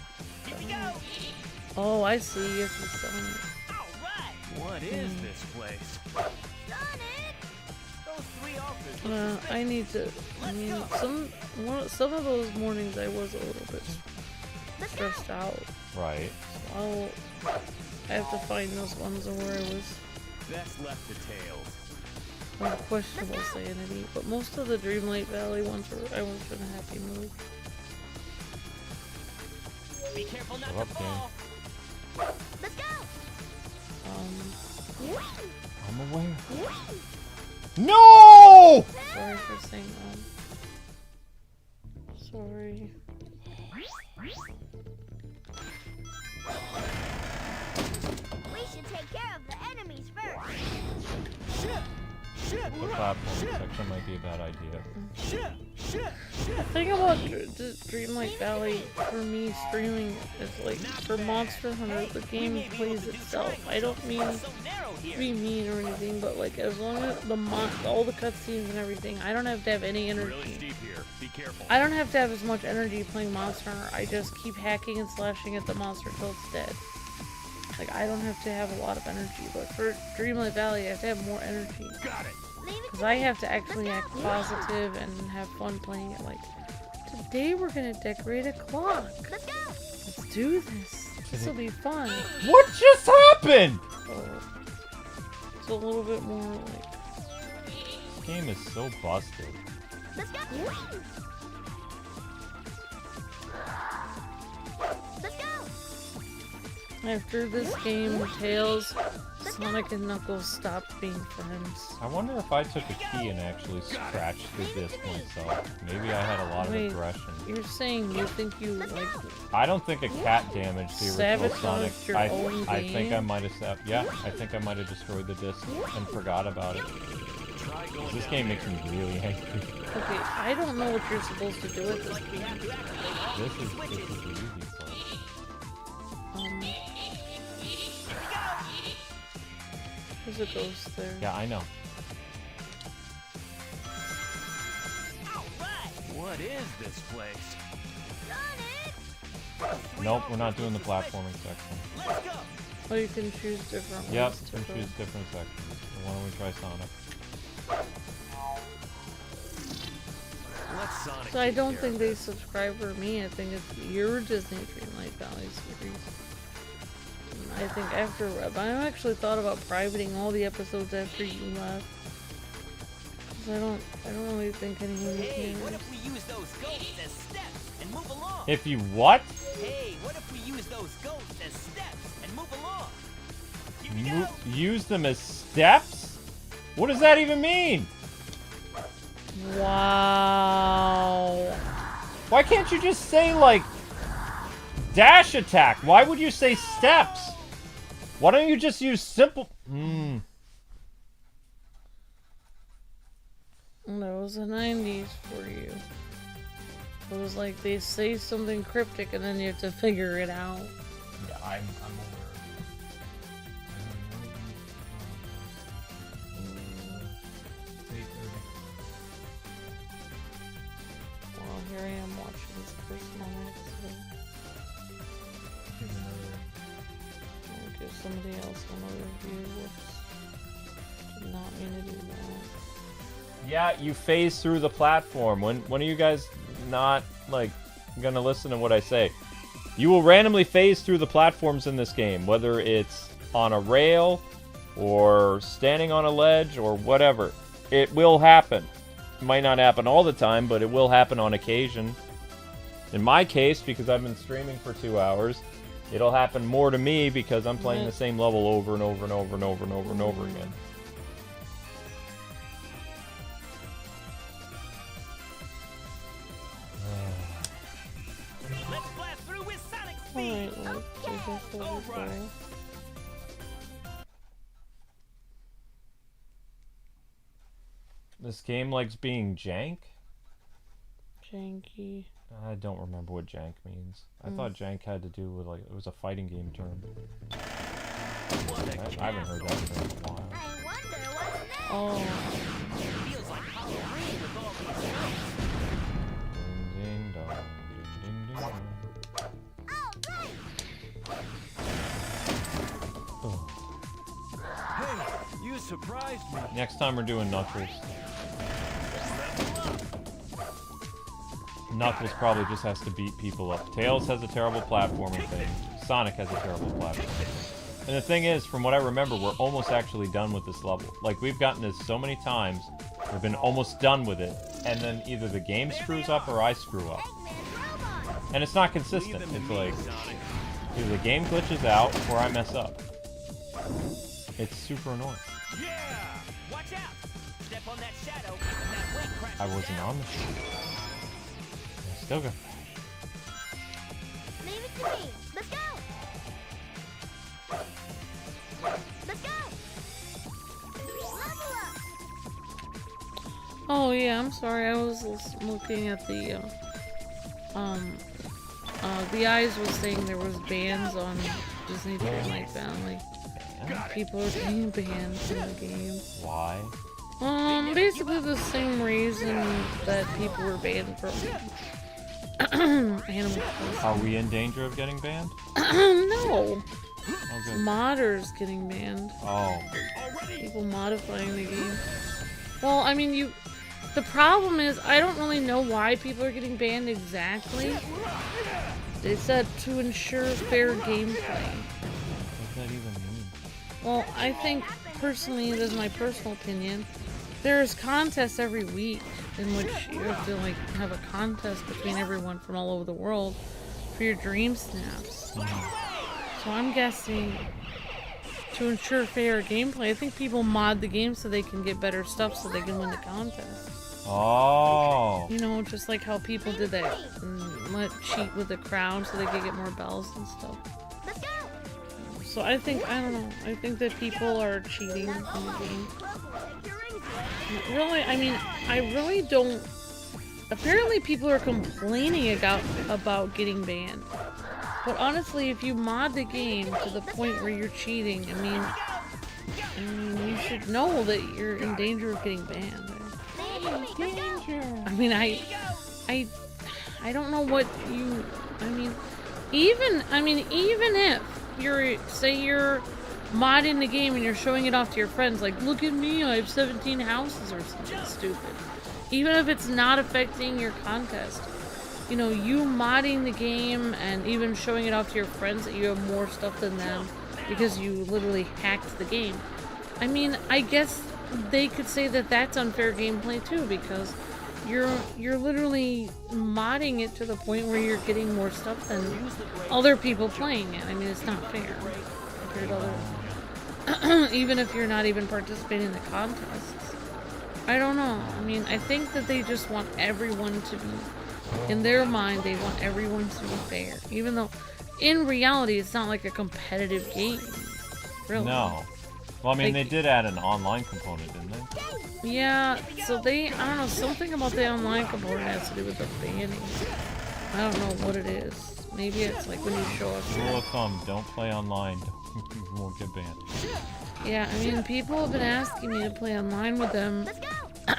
Oh, I see. You have to summon it. What is this place? Those three offers. I need to... I mean, some of those mornings I was a little bit stressed out. Right. So I have to find those ones where I was Best left to Tails. on questionable sanity. But most of the Dreamlight Valley ones I was in a happy mood. Be careful not Go up, to fall. Let's go. I'm aware. No! Sorry for saying sorry. We should take care of the enemies first. The platform section might be a bad idea. The thing about Dreamlight Valley for me streaming is like for Monster Hunter, the game plays itself. I don't mean So narrow to here. be mean or anything, but like as long as all the cutscenes and everything, I don't have to have any Really energy. steep here. Be careful. I don't have to have as much energy playing Monster Hunter. I just keep hacking and slashing at the monster till it's dead. Like I don't have to have a lot of energy, but for Dreamlight Valley, I have to have more energy. Got it. Leave it Because I have to actually act positive and have fun playing it. Like, today we're gonna decorate a clock. Let's go. Let's do this. This will be fun. What just happened? So, it's a little bit more like... This game is so busted. Let's go. Let's go. After this game, Tails, Sonic, and Knuckles stopped being friends. I wonder if I took a key and actually scratched the disc myself. Maybe I had a lot of Wait. aggression. You're saying you think you, like... I don't think a cat damaged the original Sonic. Sabotaged your own I think game? I might have I think I might have destroyed the disc and forgot about it. Try going This down game makes there. me really angry. Okay, I don't know what you're supposed to do at this point. This is the easy part. There's a ghost there. Yeah, I know. What is this place? Nope, we're not doing the platforming section. Oh, you can choose different ones. Yep, to we go. choose different sections. Why don't we try Sonic? Let Sonic So I take don't care think of they this. subscribe for me. I think it's your Disney Dreamlight Valley series. And I think after I actually thought about privating all the episodes after you left. 'Cause I don't really think anyone Hey, what cares. if we use those ghosts as steps and move along? If you what? Hey, what use them as steps? What does that even mean? Wow. Why can't you just say, like, dash attack? Why would you say steps? Why don't you just use simple... That was the 90s for you. It was like they say something cryptic and then you have to figure it out. Yeah, I'm aware. Well, here I am watching this person on accident. I'll give somebody else another view. Whoops. Did not mean to do that. Yeah, you phase through the platform. When are you guys not, like, gonna listen to what I say? You will randomly phase through the platforms in this game, whether it's on a rail, or standing on a ledge, or whatever. It will happen. It might not happen all the time, but it will happen on occasion. In my case, because I've been streaming for 2 hours, it'll happen more to me because I'm playing the same level over and over and over and over and over and over again. Let's blast through with Sonic speed. Alright, let's do this over there. This game likes being jank? Janky. I don't remember what jank means. I thought jank had to do with, like, it was a fighting game term. I haven't heard that term in a while. I wonder what's next. Oh. Feels like Halloween with all these Ding, ding, dong, ding, ding, ding, dong. Hey, you surprised me. Next time we're doing Knuckles. Knuckles probably just has to beat people up. Tails has a terrible platforming thing. Sonic has a terrible platforming thing. And the thing is, from what I remember, we're almost actually done with this level. Like, we've gotten this so many times, we've been almost done with it, and then either the game screws up or I screw up. And it's not consistent. It's like, either the game glitches out or I mess up. It's super annoying. Yeah! Watch out! Step on that shadow, and that weight crashes I wasn't down. on the show. I still got... Leave it to me. Let's go. Let's go. Level up. Oh yeah, I'm sorry. I was looking at the eyes was saying there was bans on Disney Dreamlight Valley. People are being banned from the game. Why? Basically the same reason that people were banned from Animal Crossing. Are we in danger of getting banned? No. Oh, good. Modders getting banned. Oh. People modifying the game. Well, I mean, the problem is, I don't really know why people are getting banned exactly. They said to ensure fair gameplay. What does that even mean? Well, I think, personally, this is my personal opinion, there's contests every week in which you have to, like, have a contest between everyone from all over the world for your dream snaps. So I'm guessing to ensure fair gameplay, I think people mod the game so they can get better stuff so they can win the contest. Oh. You know, just like how people did that cheat with the crown so they could get more bells and stuff. Let's go. So I think that people are cheating in the game. Really, I mean, I really don't... Apparently people are complaining about getting banned. But honestly, if you mod the game to the point where you're cheating, I mean you should know that you're in danger of getting banned. I mean, I don't know what you... even if you're modding the game and you're showing it off to your friends, like, look at me, I have 17 houses or something stupid. Even if it's not affecting your contest, you know, you modding the game and even showing it off to your friends that you have more stuff than them because you literally hacked the game. I mean, I guess they could say that that's unfair gameplay too, because you're literally modding it to the point where you're getting more stuff than other people playing it. I mean, it's not fair compared to even if you're not even participating in the contests. I don't know. I mean, I think that they just want everyone to be, in their mind, they want everyone to be fair. Even though, in reality, it's not like a competitive game. Really. No. Well, I mean, Like- they did add an online component, didn't they? Yeah, so they, I don't know, something about the online component has to do with the banning. I don't know what it is. Maybe it's like when you show up. Rule of thumb, don't play online. You won't get banned. Yeah, I mean, people have been asking me to play online with them Let's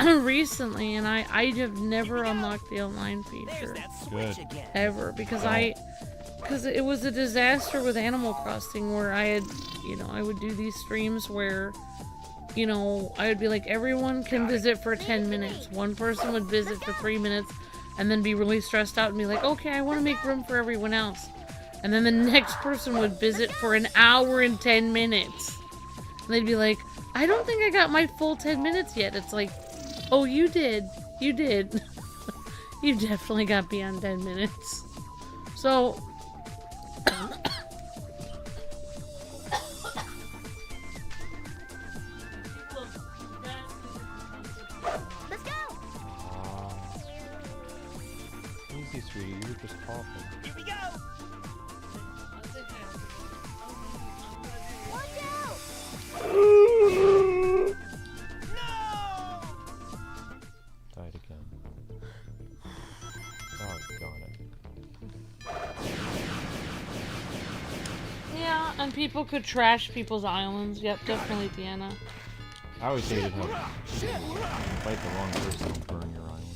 go. recently, and I have never unlocked the online There's feature that switch Good. again. ever because because it was a disaster with Animal Crossing where I had, you know, I would do these streams where, you know, I would be like, everyone can visit for 10 minutes. One person would visit for 3 minutes and then be really stressed out and be like, okay, I want to make room for everyone else. And then the next person would visit for an hour and 10 minutes. And they'd be like, I don't think I got my full 10 minutes yet. It's like, oh, you did. You did. You definitely got beyond 10 minutes. So, Let's go. Easy, sweetie. You were just coughing. Here we go. Watch out. No! Died again. Doggone it. yeah, and people could trash people's islands. Yep, definitely Deanna. I always hated how fight the wrong person and burn your island.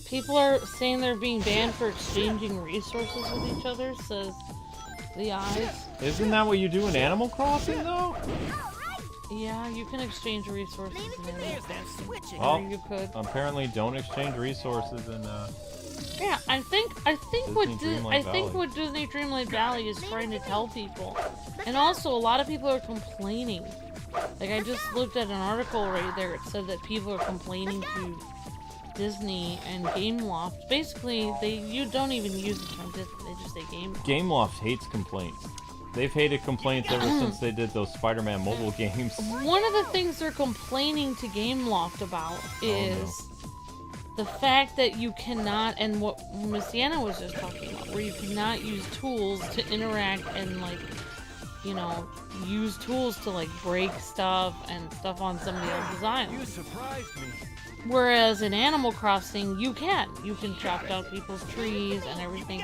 People are saying they're being banned for exchanging resources with each other, says the eyes. Isn't that what you do in Animal Crossing, though? Yeah, you can exchange resources. in Animal There's that Crossing. switch again. Well, Or you could. apparently don't exchange resources in, Yeah, I think Disney Dreamlight Valley. what Disney Dreamlight Valley is trying to tell people, and also a lot of people are complaining. Like I just looked at an article right there. It said that people are complaining to Disney and Gameloft. Basically, you don't even use the term Disney. They just say Gameloft. Gameloft hates complaints. They've hated complaints ever since they did those Spider-Man mobile games. One of the things they're complaining to Gameloft about is the fact that you cannot, and what Miss Deanna was just talking about, where you cannot use tools to interact and, like, you know, use tools to, like, break stuff and stuff on somebody else's You island. surprised me. Whereas in Animal Crossing, you can. You can chop down people's trees and everything.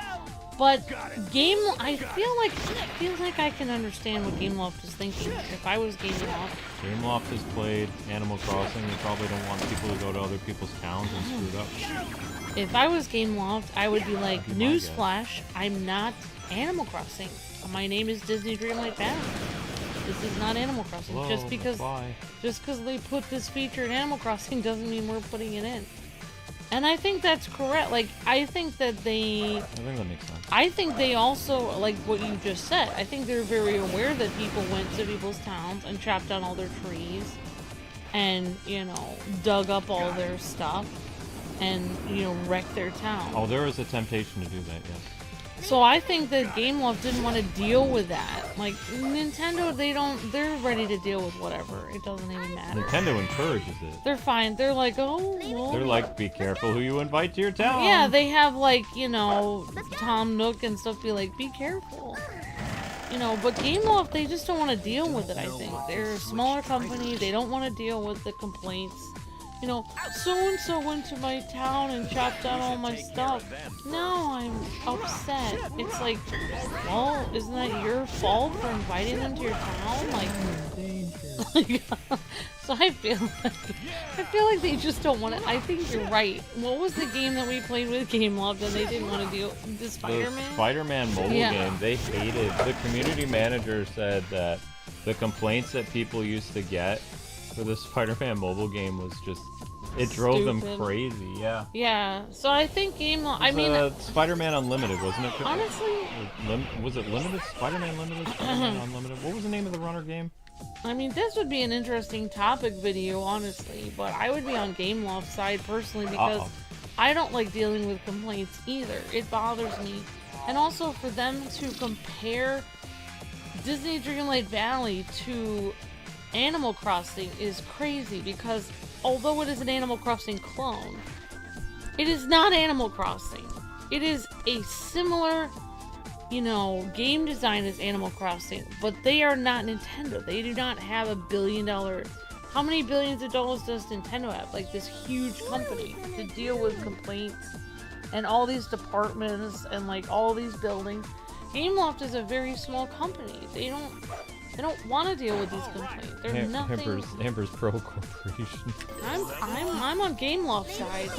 But I feel like I can understand what Gameloft is thinking. If I was Gameloft, Gameloft has played Animal Crossing. You probably don't want people to go to other people's towns and screw it up. if I was Gameloft, I would be like, That'd be my guess. newsflash, I'm not Animal Crossing. My name is Disney Dreamlight Valley. This is not Animal Crossing. Hello, just because McFly. they put this feature in Animal Crossing doesn't mean we're putting it in. And I think that's correct. Like, I think that I think that makes sense. I think they also, like what you just said, I think they're very aware that people went to people's towns and chopped down all their trees and, you know, dug up all their stuff and, you know, wrecked their town. Oh, there is a temptation to do that, yes. So I think that Gameloft didn't want to deal with that. Like, Nintendo, they're ready to deal with whatever. It doesn't even matter. Nintendo encourages it. They're fine. They're like, oh, well. They're like, be careful who you invite to your town. Yeah, they have, like, you know, Tom Nook and stuff be like, be careful. You know, but Gameloft, they just don't want to deal with it, I think. They're a smaller company. They don't want to deal with the complaints. You know, so-and-so went to my town and chopped down all my stuff. Now I'm upset. It's like, well, isn't that your fault for inviting them to your town? Like, so I feel like they just don't want to. I think you're right. What was the game that we played with Gameloft and they didn't want to deal with? The Spider-Man? The Spider-Man mobile game, they hated. The community manager said that the complaints that people used to get for the Spider-Man mobile game was just, it drove them Stupid. crazy, yeah. Yeah, so I think Gameloft, I mean, Spider-Man Unlimited, wasn't it? honestly, Was it Limited? Spider-Man Limited? Spider-Man Unlimited? What was the name of the runner game? I mean, this would be an interesting topic video, honestly, but I would be on Gameloft's side personally because I don't like dealing with complaints either. It bothers me. And also for them to compare Disney Dreamlight Valley to Animal Crossing is crazy because although it is an Animal Crossing clone, it is not Animal Crossing. It is a similar, game design as Animal Crossing, but they are not Nintendo. They do not have $1 billion. How many billions of dollars does Nintendo have? Like this huge company to deal with complaints and all these departments and like all these buildings. Gameloft is a very small company. They don't want to deal with these complaints. They're nothing. Amber's Pro Corporation. I'm on Gameloft side.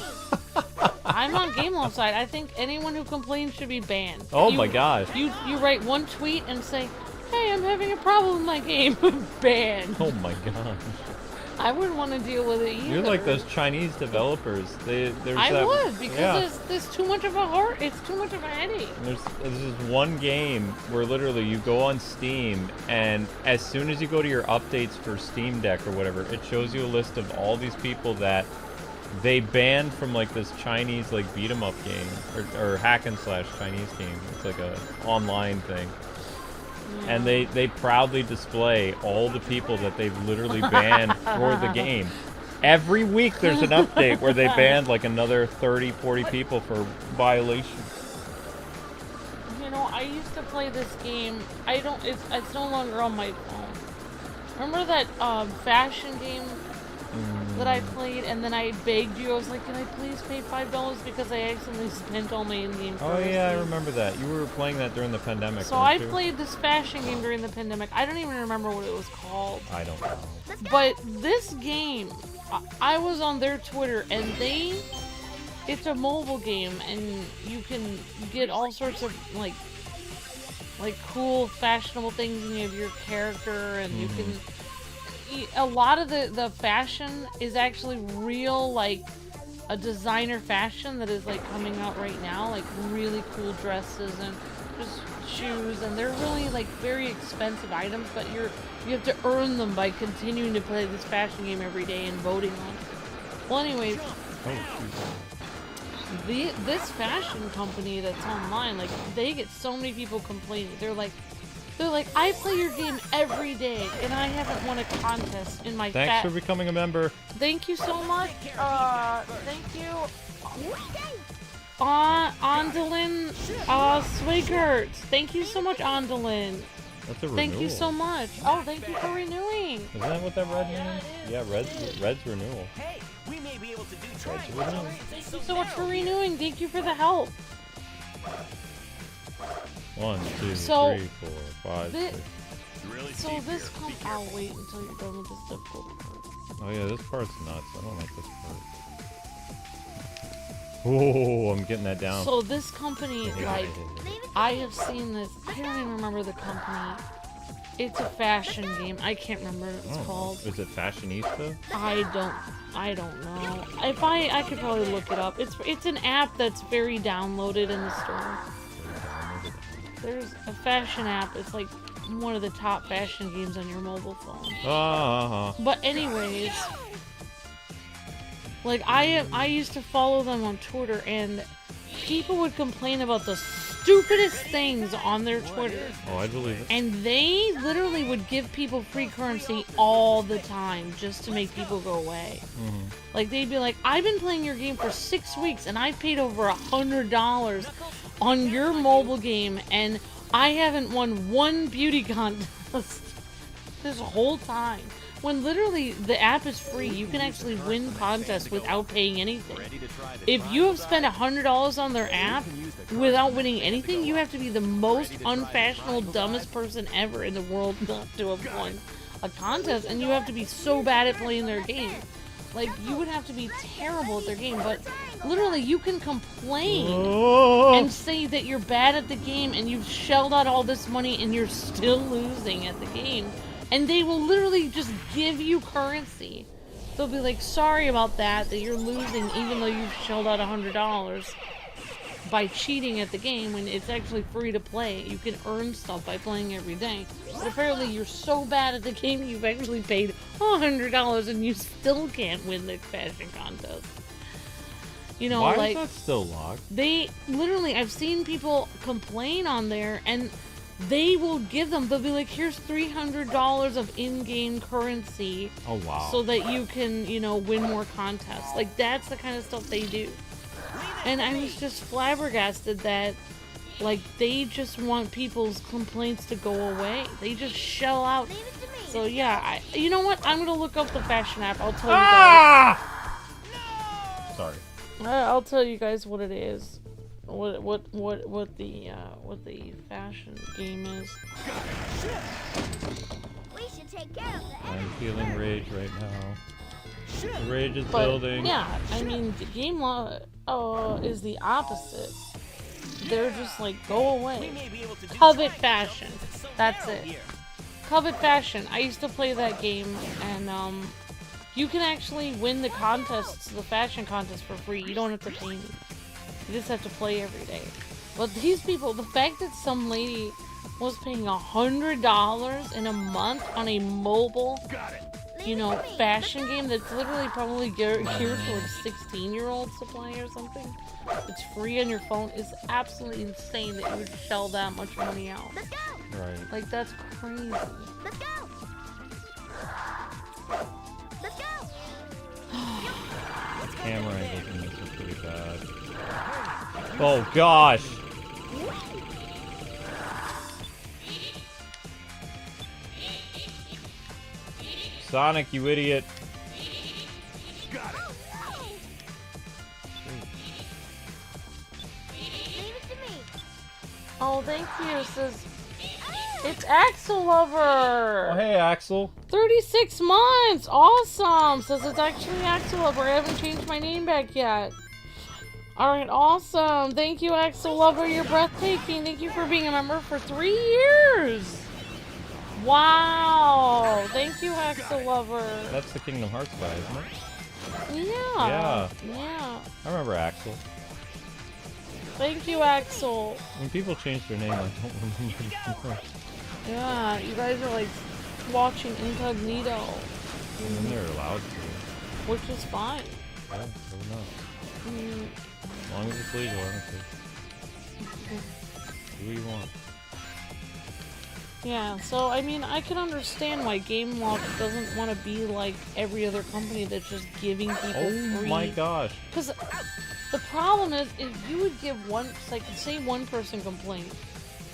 I'm on Gameloft side. I think anyone who complains should be banned. Oh my gosh. You write one tweet and say, "Hey, I'm having a problem with my game." Banned. Oh my gosh. I wouldn't want to deal with it either. You're like those Chinese developers. I would, because there's too much of a heart. It's too much of a headache. There's this one game where literally you go on Steam, and as soon as you go to your updates for Steam Deck or whatever, it shows you a list of all these people that they banned from like this Chinese like beat 'em up game or hack and slash Chinese game. It's like a online thing. Yeah. And they proudly display all the people that they've literally banned for the game. Every week there's an update where they banned like another 30, 40 people for violations. I used to play this game. It's no longer on my phone. Remember that fashion game that I played, and then I begged you. I was like, "Can I please pay $5 because I accidentally spent all my in-game currency?" Oh yeah, I remember that. You were playing that during the pandemic. So I played this fashion game during the pandemic. I don't even remember what it was called. I don't know. But this game, I was on their Twitter, and it's a mobile game, and you can get all sorts of like cool, fashionable things, and you have your character, and you can. A lot of the fashion is actually real, like a designer fashion that is like coming out right now, like really cool dresses and just shoes, and they're really like very expensive items, but you have to earn them by continuing to play this fashion game every day and voting on it. Well, anyways, this fashion company that's online, like they get so many people complaining. They're like, I play your game every day, and I haven't won a contest in my. Thanks for becoming a member. Thank you so much. Thank you. Andalin Swigert. Thank you so much, Andalin. That's a renewal. Thank you so much. Oh, thank you for renewing. Isn't that what that red means? Yeah, red's renewal. Hey, we may be able to do Red's triangles. renewal. Thank you so much for renewing. Thank you for the help. 1, 2, So, 3, 4, 5, 6. Really, So Steve, this here, be I'll wait until you're done with this difficult part. Oh yeah, this part's nuts. I don't like this part. Oh, I'm getting that down. So this company, like, I have seen this. I don't even remember the company. It's a fashion game. I can't remember what it's called. Is it Fashionista? I don't know. If I could probably look it up. It's an app that's very downloaded in the store. There's a fashion app. It's like one of the top fashion games on your mobile phone. But anyways, like I used to follow them on Twitter, and people would complain about the stupidest things on their Twitter. Oh, I believe it. And they literally would give people free currency all the time just to make people go away. Like, they'd be like, I've been playing your game for 6 weeks, and I paid over $100 on your mobile game, and I haven't won one beauty contest this whole time. When literally the app is free, you can actually win contests without paying anything. If you have spent $100 on their app without winning anything, you have to be the most unfashionable, dumbest person ever in the world not to have won a contest, and you have to be so bad at playing their game. Like, you would have to be terrible at their game, but literally you can complain and say that you're bad at the game and you've shelled out all this money and you're still losing at the game. And they will literally just give you currency. They'll be like, sorry about that you're losing even though you've shelled out $100 by cheating at the game when it's actually free to play. You can earn stuff by playing every day. But apparently you're so bad at the game you've actually paid $100 and you still can't win the fashion contest. You know, why like, is that still locked? they literally, I've seen people complain on there, and they will give them, they'll be like, here's $300 of in-game currency. Oh, wow. So that you can, you know, win more contests. Like, that's the kind of stuff they do. And I was just flabbergasted that, like, they just want people's complaints to go away. They just shell out. So, yeah, you know what? I'm gonna look up the fashion app. I'll tell you guys. Sorry. I'll tell you guys what it is. What the fashion game is. We should take care of the I'm feeling rage right now. The rage is building. Yeah, I mean, the game law is the opposite. They're just like, go away. Covet fashion. That's it. Covet fashion. I used to play that game, and you can actually win the contests, the fashion contest, for free. You don't have to pay me. You just have to play every day. But these people, the fact that some lady was paying $100 in a month on a mobile, you know, fashion game that's literally probably geared towards 16-year-olds to play or something. It's free on your phone. Is absolutely insane that you would shell that much money out. Let's go! Right. Like, that's crazy. Let's go! Let's go! Camera angles in this are pretty bad. Oh, gosh! Sonic, you idiot. Leave it to me. Oh, thank you, says... It's Axel Lover! Oh, hey, Axel. 36 months! Awesome! Says it's actually Axel Lover. I haven't changed my name back yet. Alright, awesome. Thank you, Axel Lover. You're breathtaking. Thank you for being a member for 3 years. Wow. Thank you, Axel Lover. That's the Kingdom Hearts guy, isn't it? Yeah. Yeah. Yeah. I remember Axel. Thank you, Axel. When people change their name, I don't remember anymore. Yeah, you guys are like watching incognito, And then they're allowed to. which is fine. Yeah, why not? Mm, As long as it's legal, honestly. Do what you want. yeah, so I mean, I can understand why GameLoft doesn't want to be like every other company that's just giving people Oh free. my gosh. Because the problem is, if you would give one, like, say one person complained,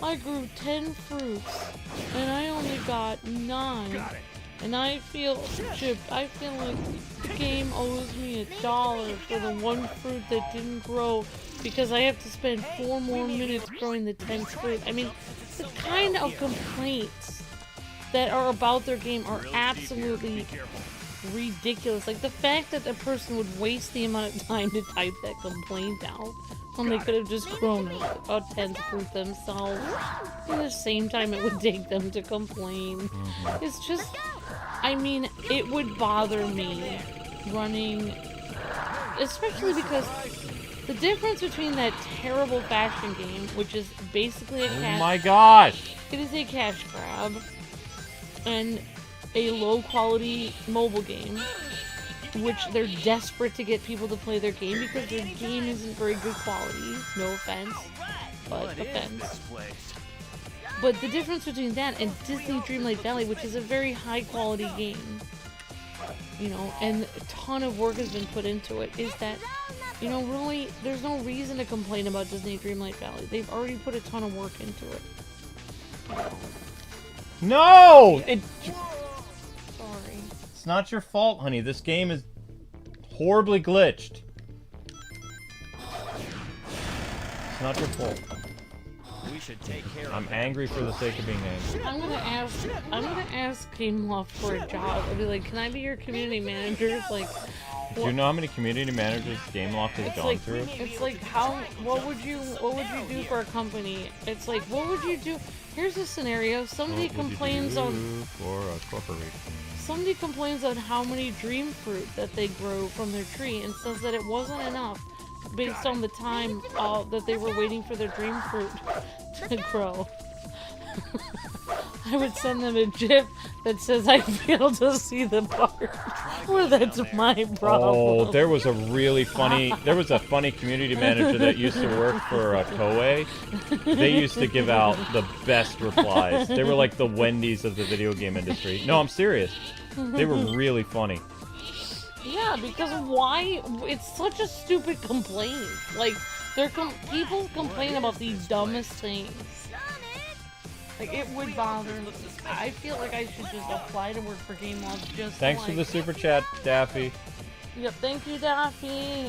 I grew 10 fruits, and I only got 9. And I feel chipped. I feel like the game owes me $1 for the one fruit that didn't grow because I have to spend 4 more minutes growing the 10th fruit. I mean, the kind of complaints that are about their game are absolutely ridiculous. Like, the fact that a person would waste the amount of time to type that complaint out when they could have just grown a 10th fruit themselves in the same time it would take them to complain. It's just, I mean, it would bother me running, especially because the difference between that terrible fashion game, which is basically a cash, Oh my gosh! it is a cash grab, and a low quality mobile game, which they're desperate to get people to play their game because their game isn't very good quality. No offense, but offense. But the difference between that and Disney Dreamlight Valley, which is a very high quality game, you know, and a ton of work has been put into it, is that, you know, really, there's no reason to complain about Disney Dreamlight Valley. They've already put a ton of work into it. No! Sorry. It's not your fault, honey. This game is horribly glitched. It's not your fault. We should take care I'm of angry for the sake of being angry. I'm gonna ask Gameloft for a job. I'll be like, can I be your community manager? Like, Do you know how many community managers Gameloft has it's gone like, through? it's like, what would you do for a company? It's like, what would you do? Here's a scenario. Somebody What would you complains do on for a corporation? somebody complains on how many dream fruit that they grew from their tree and says that it wasn't enough based on the time that they were waiting for their dream fruit to grow. I would send them a GIF that says I fail to see the part where that's my problem. Oh, there was a funny community manager that used to work for Koei. They used to give out the best replies. They were like the Wendy's of the video game industry. No, I'm serious. They were really funny. Yeah, because why? It's such a stupid complaint. Like, people complain about the dumbest things. Like, it would bother me. I feel like I should just apply to work for Game Logs just Thanks like... for the super chat, Daffy. Yep, thank you, Daffy.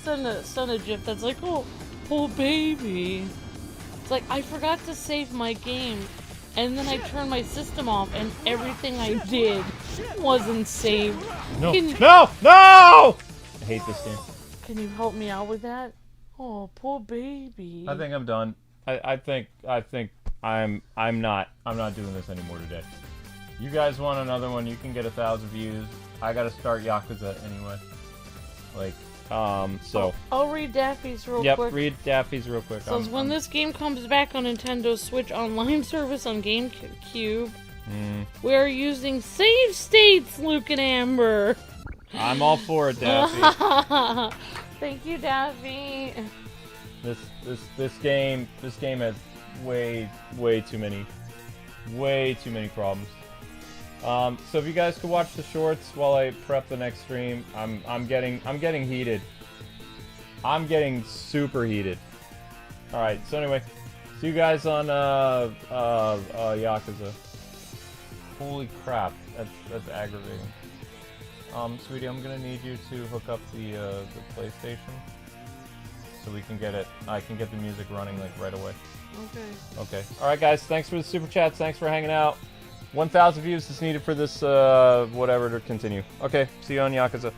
Send a GIF that's like, oh baby. It's like, I forgot to save my game, and then I turned my system off, and everything I did wasn't saved. No! No! I hate this game. Can you help me out with that? Oh, poor baby. I think I'm done. I think I'm not doing this anymore today. You guys want another one? You can get 1,000 views. I gotta start Yakuza anyway. Like, so. I'll read Daffy's real quick. Yep, read Daffy's real quick. So when this game comes back on Nintendo Switch Online service on Gamecube, we are using save states, Luke and Amber. I'm all for it, Daffy. Thank you, Daffy. This game has way too many problems. So if you guys could watch the shorts while I prep the next stream, I'm getting heated. I'm getting super heated. All right. So anyway, see you guys on Yakuza. Holy crap, that's aggravating. Sweetie, I'm gonna need you to hook up the PlayStation so we can get it. I can get the music running like right away. Okay. All right, guys. Thanks for the super chats. Thanks for hanging out. 1,000 views is needed for this whatever to continue. Okay. See you on Yakuza.